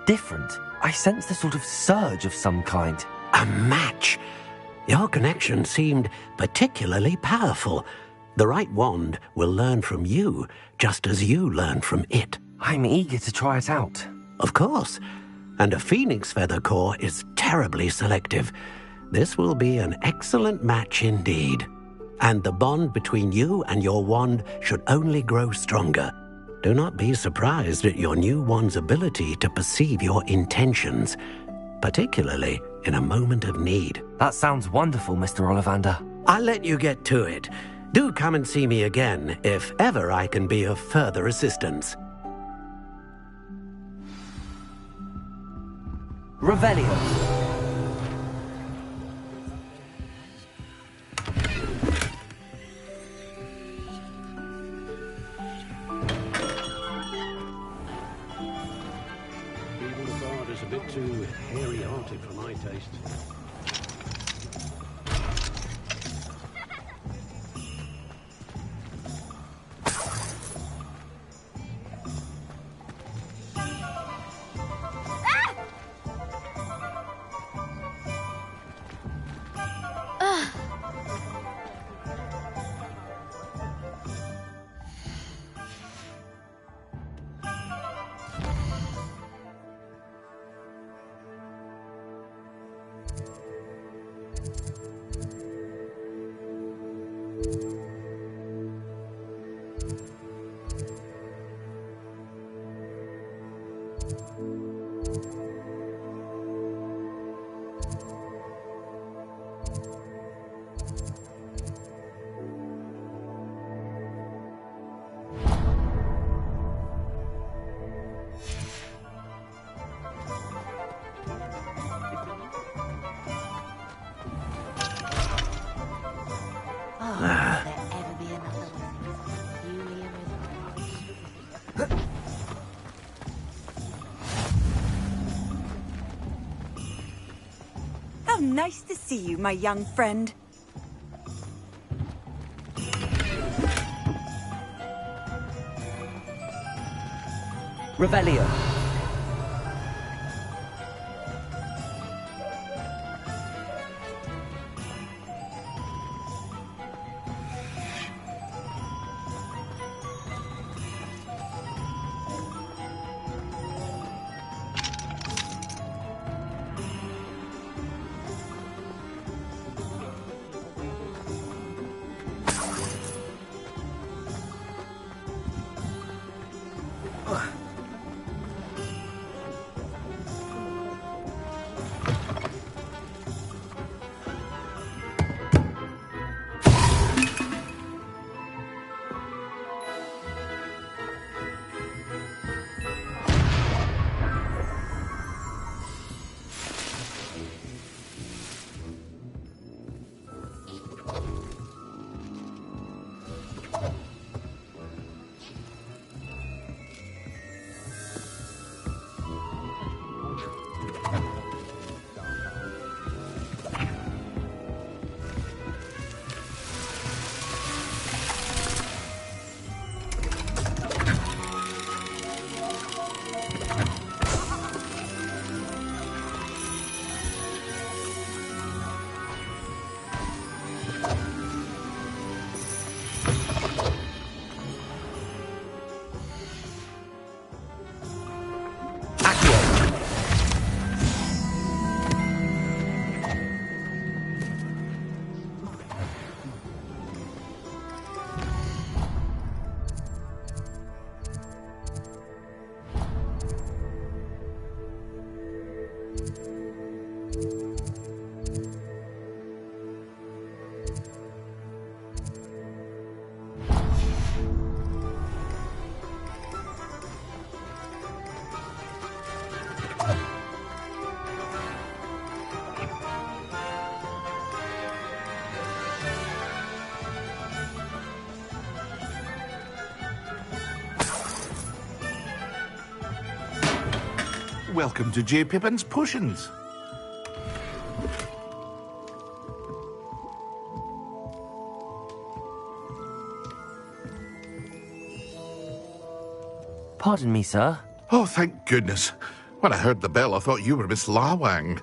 Different. I sensed a sort of surge of some kind. A match. Your connection seemed particularly powerful. The right wand will learn from you, just as you learn from it. I'm eager to try it out. Of course. And a phoenix feather core is terribly selective. This will be an excellent match indeed. And the bond between you and your wand should only grow stronger. Do not be surprised at your new wand's ability to perceive your intentions, particularly in a moment of need. That sounds wonderful, Mr. Ollivander. I'll let you get to it. Do come and see me again if ever I can be of further assistance. Revelio. Is a bit too hairy-hearted for my taste. How nice to see you, my young friend. Revelio. welcome to J. Pippin's Potions. Pardon me, sir. Oh, thank goodness. When I heard the bell, I thought you were Miss Lawang.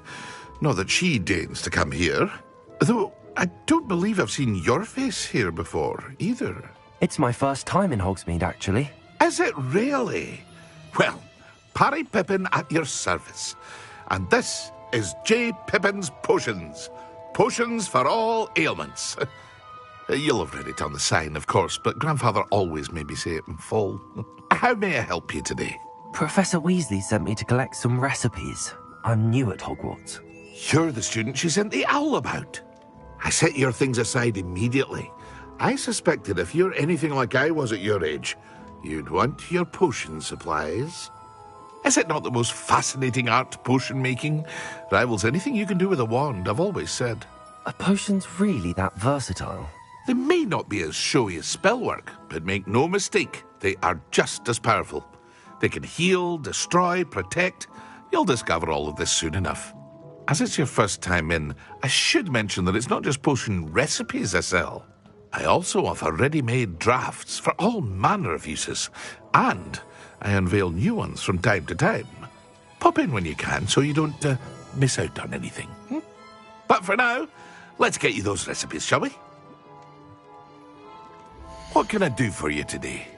Not that she deigns to come here. Though I don't believe I've seen your face here before, either. It's my first time in Hogsmeade, actually. Is it really? Well, Parry Pippin at your service. And this is J. Pippin's Potions. Potions for all ailments. You'll have read it on the sign, of course, but Grandfather always made me say it in full. How may I help you today? Professor Weasley sent me to collect some recipes. I'm new at Hogwarts. You're the student she sent the owl about. I set your things aside immediately. I suspected if you're anything like I was at your age, you'd want your potion supplies. Is it not the most fascinating art, potion making? Rivals anything you can do with a wand, I've always said. Are potions really that versatile? They may not be as showy as spellwork, but make no mistake, they are just as powerful. They can heal, destroy, protect. You'll discover all of this soon enough. As it's your first time in, I should mention that it's not just potion recipes I sell. I also offer ready-made drafts for all manner of uses, and I unveil new ones from time to time. Pop in when you can so you don't miss out on anything. But for now, let's get you those recipes, shall we? What can I do for you today?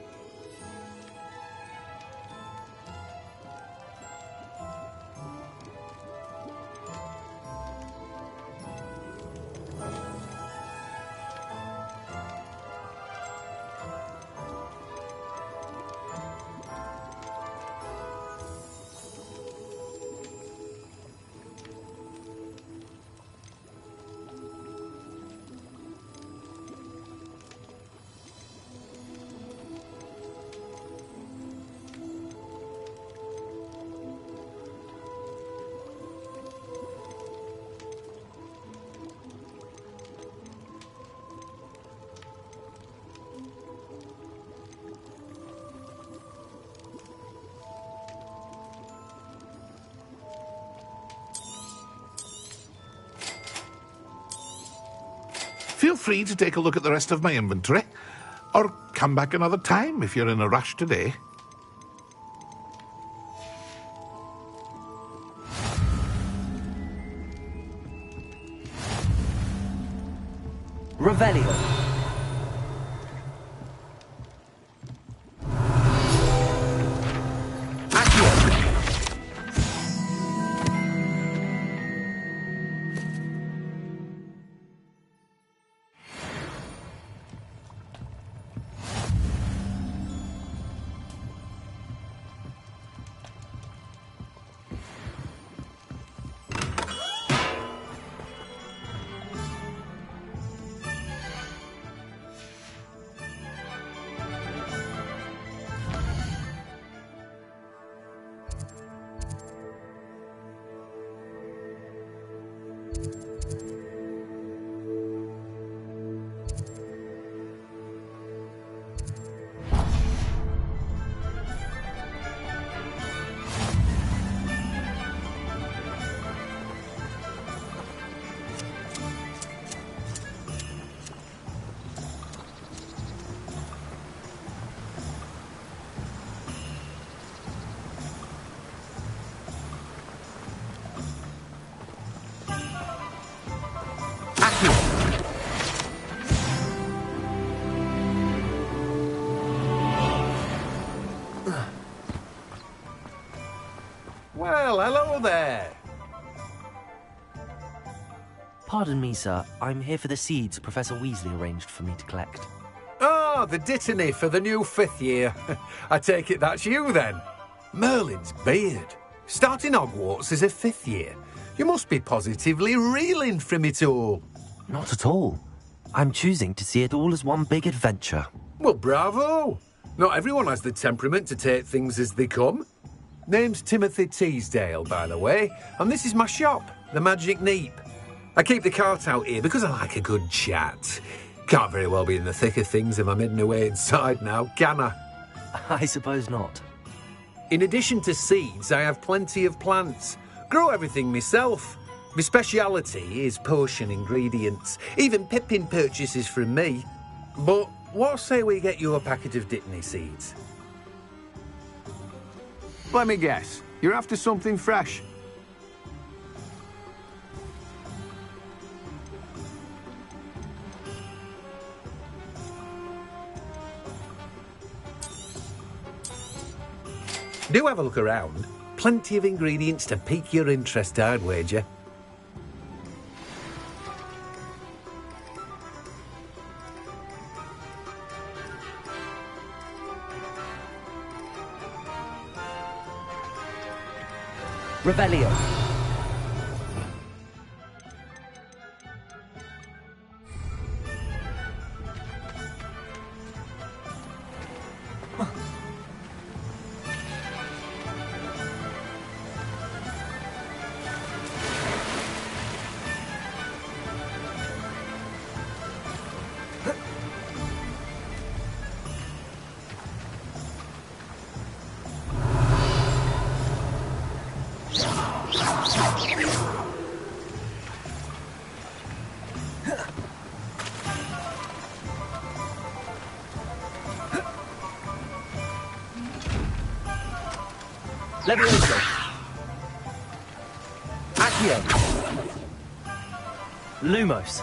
Feel free to take a look at the rest of my inventory, or come back another time if you're in a rush today. Revelio. Well, hello there. Pardon me, sir. I'm here for the seeds Professor Weasley arranged for me to collect. Oh, the dittany for the new 5th year. I take it that's you, then. Merlin's beard. Starting Hogwarts as a 5th year. You must be positively reeling from it all. Not at all. I'm choosing to see it all as one big adventure. Well, bravo. Not everyone has the temperament to take things as they come. Name's Timothy Teasdale, by the way, and this is my shop, the Magic Neep. I keep the cart out here because I like a good chat. Can't very well be in the thick of things if I'm hidden away inside now, can I? I suppose not. In addition to seeds, I have plenty of plants. Grow everything myself. My speciality is potion ingredients. Even Pippin purchases from me. But what say we get you a packet of Dittany seeds? Let me guess. You're after something fresh. Do have a look around. Plenty of ingredients to pique your interest, I'd wager. Revelio. Levioso. Accio. Lumos.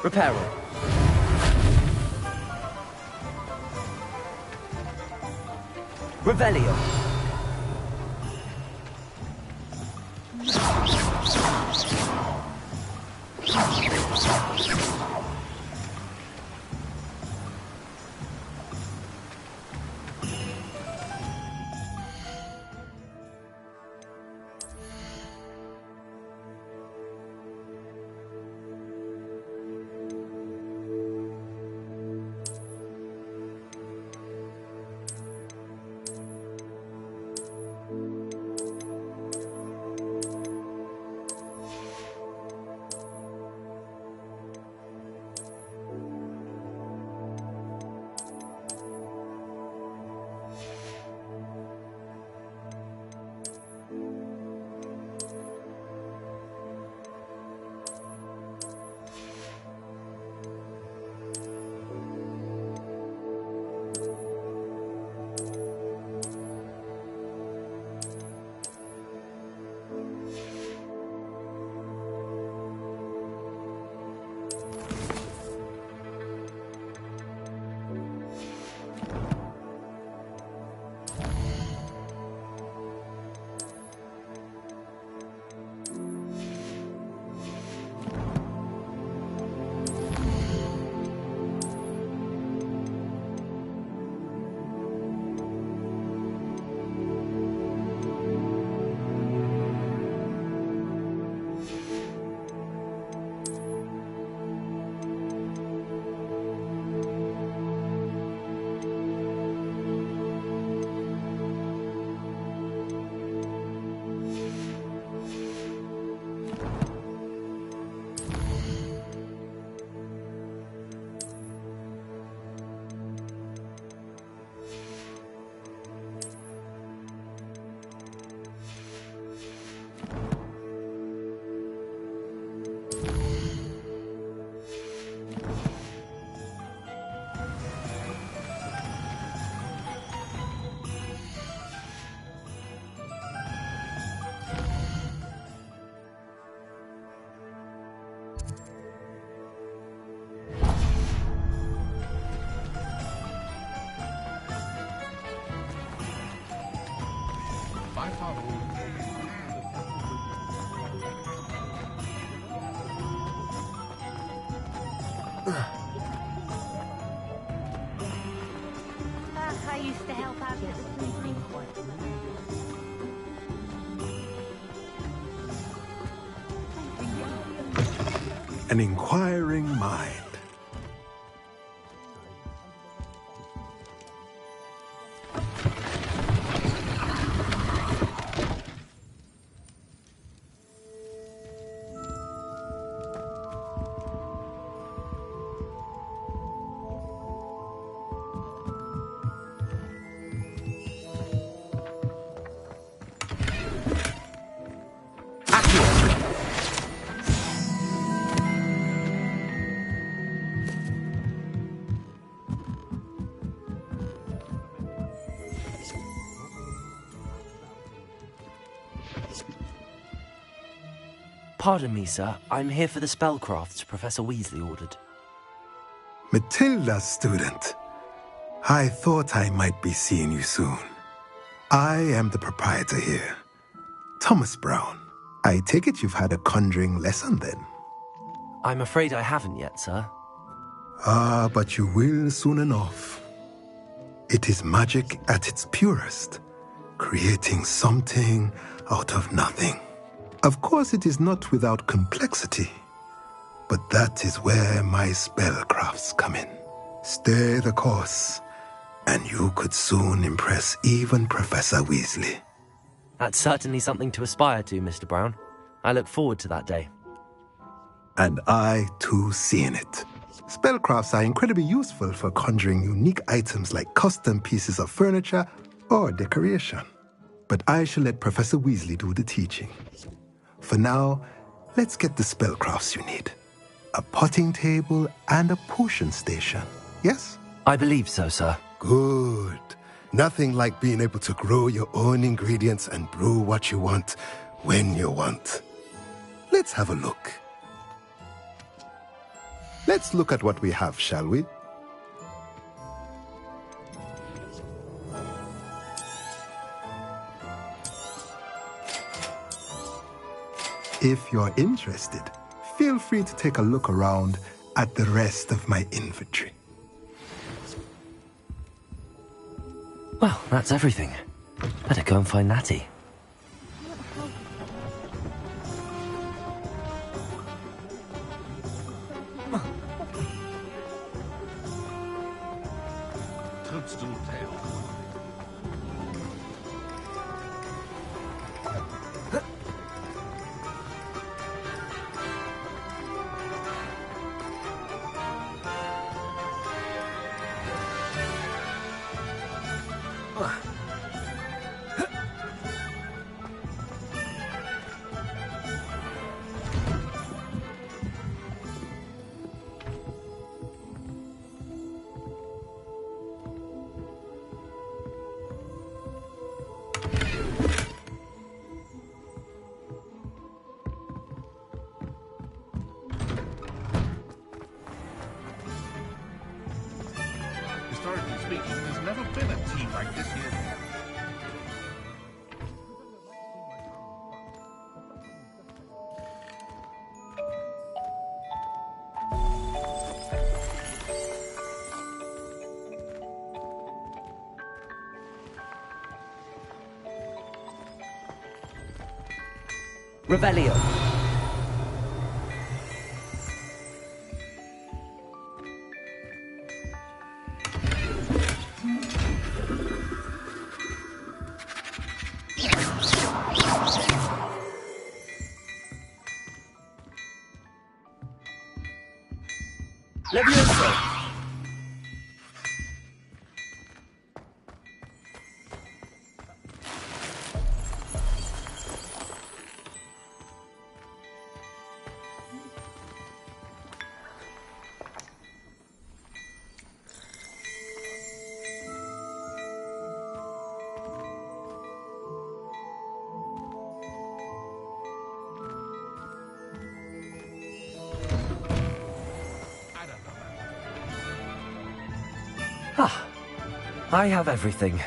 Reparo. Revelio. I used to help out at the sleeping. An inquiring mind. Pardon me, sir. I'm here for the spellcrafts Professor Weasley ordered. Matilda's student. I thought I might be seeing you soon. I am the proprietor here, Thomas Brown. I take it you've had a conjuring lesson then? I'm afraid I haven't yet, sir. Ah, but you will soon enough. It is magic at its purest, creating something out of nothing. Of course, it is not without complexity, but that is where my spellcrafts come in. Stay the course, and you could soon impress even Professor Weasley. That's certainly something to aspire to, Mr. Brown. I look forward to that day. And I, too, seeing it. Spellcrafts are incredibly useful for conjuring unique items like custom pieces of furniture or decoration. But I shall let Professor Weasley do the teaching. For now, let's get the spellcrafts you need. A potting table and a potion station, yes? I believe so, sir. Good. Nothing like being able to grow your own ingredients and brew what you want when you want. Let's have a look. Let's look at what we have, shall we? If you're interested, feel free to take a look around at the rest of my inventory. Well, that's everything. Better go and find Natty. Toadstool tail. Historically speaking, there's never been a tea like this here. Revelio. Levioso. Ah, I have everything.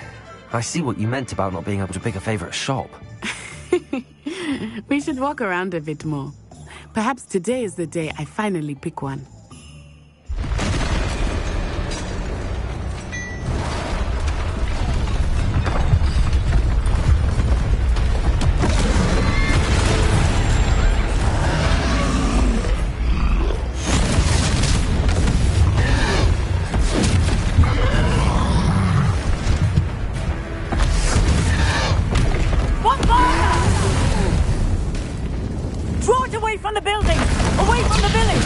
I see what you meant about not being able to pick a favorite shop. We should walk around a bit more. Perhaps today is the day I finally pick one. Draw it away from the building! Away from the village!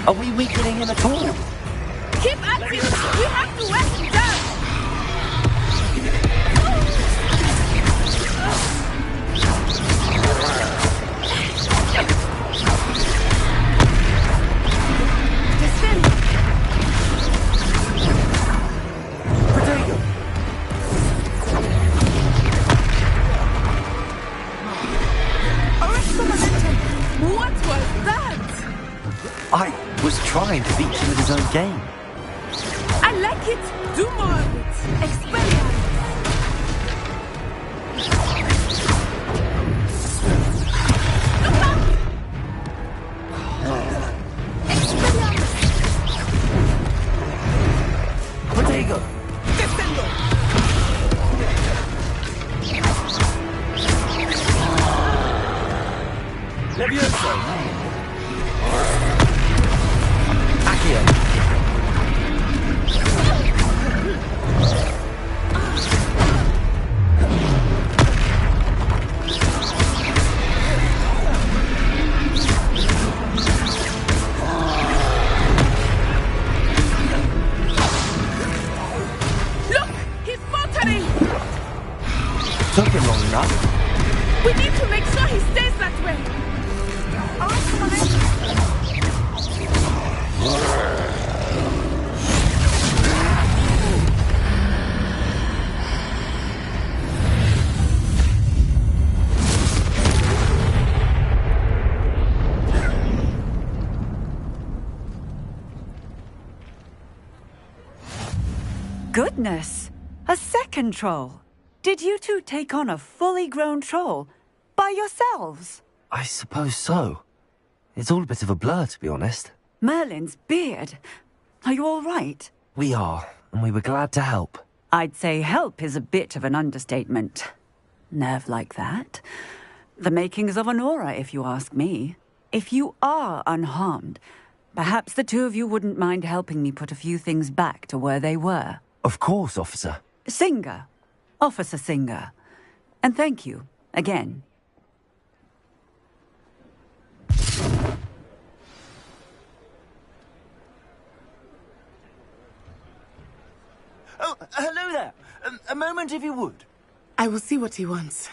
Are we weakening him at all? What was that? I was trying to beat him at his own game. I like it. Do more of it. Expelliarmus. Protego! Descendo. Levioso! Accio! Look, he's faltering. Took him long enough. We need to make sure he stays that way. Goodness! A second troll! Did you two take on a fully grown troll? By yourselves? I suppose so. It's all a bit of a blur, to be honest. Merlin's beard. Are you all right? We are, and we were glad to help. I'd say help is a bit of an understatement. Nerve like that. The makings of an aura, if you ask me. If you are unharmed, perhaps the two of you wouldn't mind helping me put a few things back to where they were. Of course, officer. Singer. Officer Singer. And thank you, again. Oh, hello there. A moment if you would. I will see what he wants.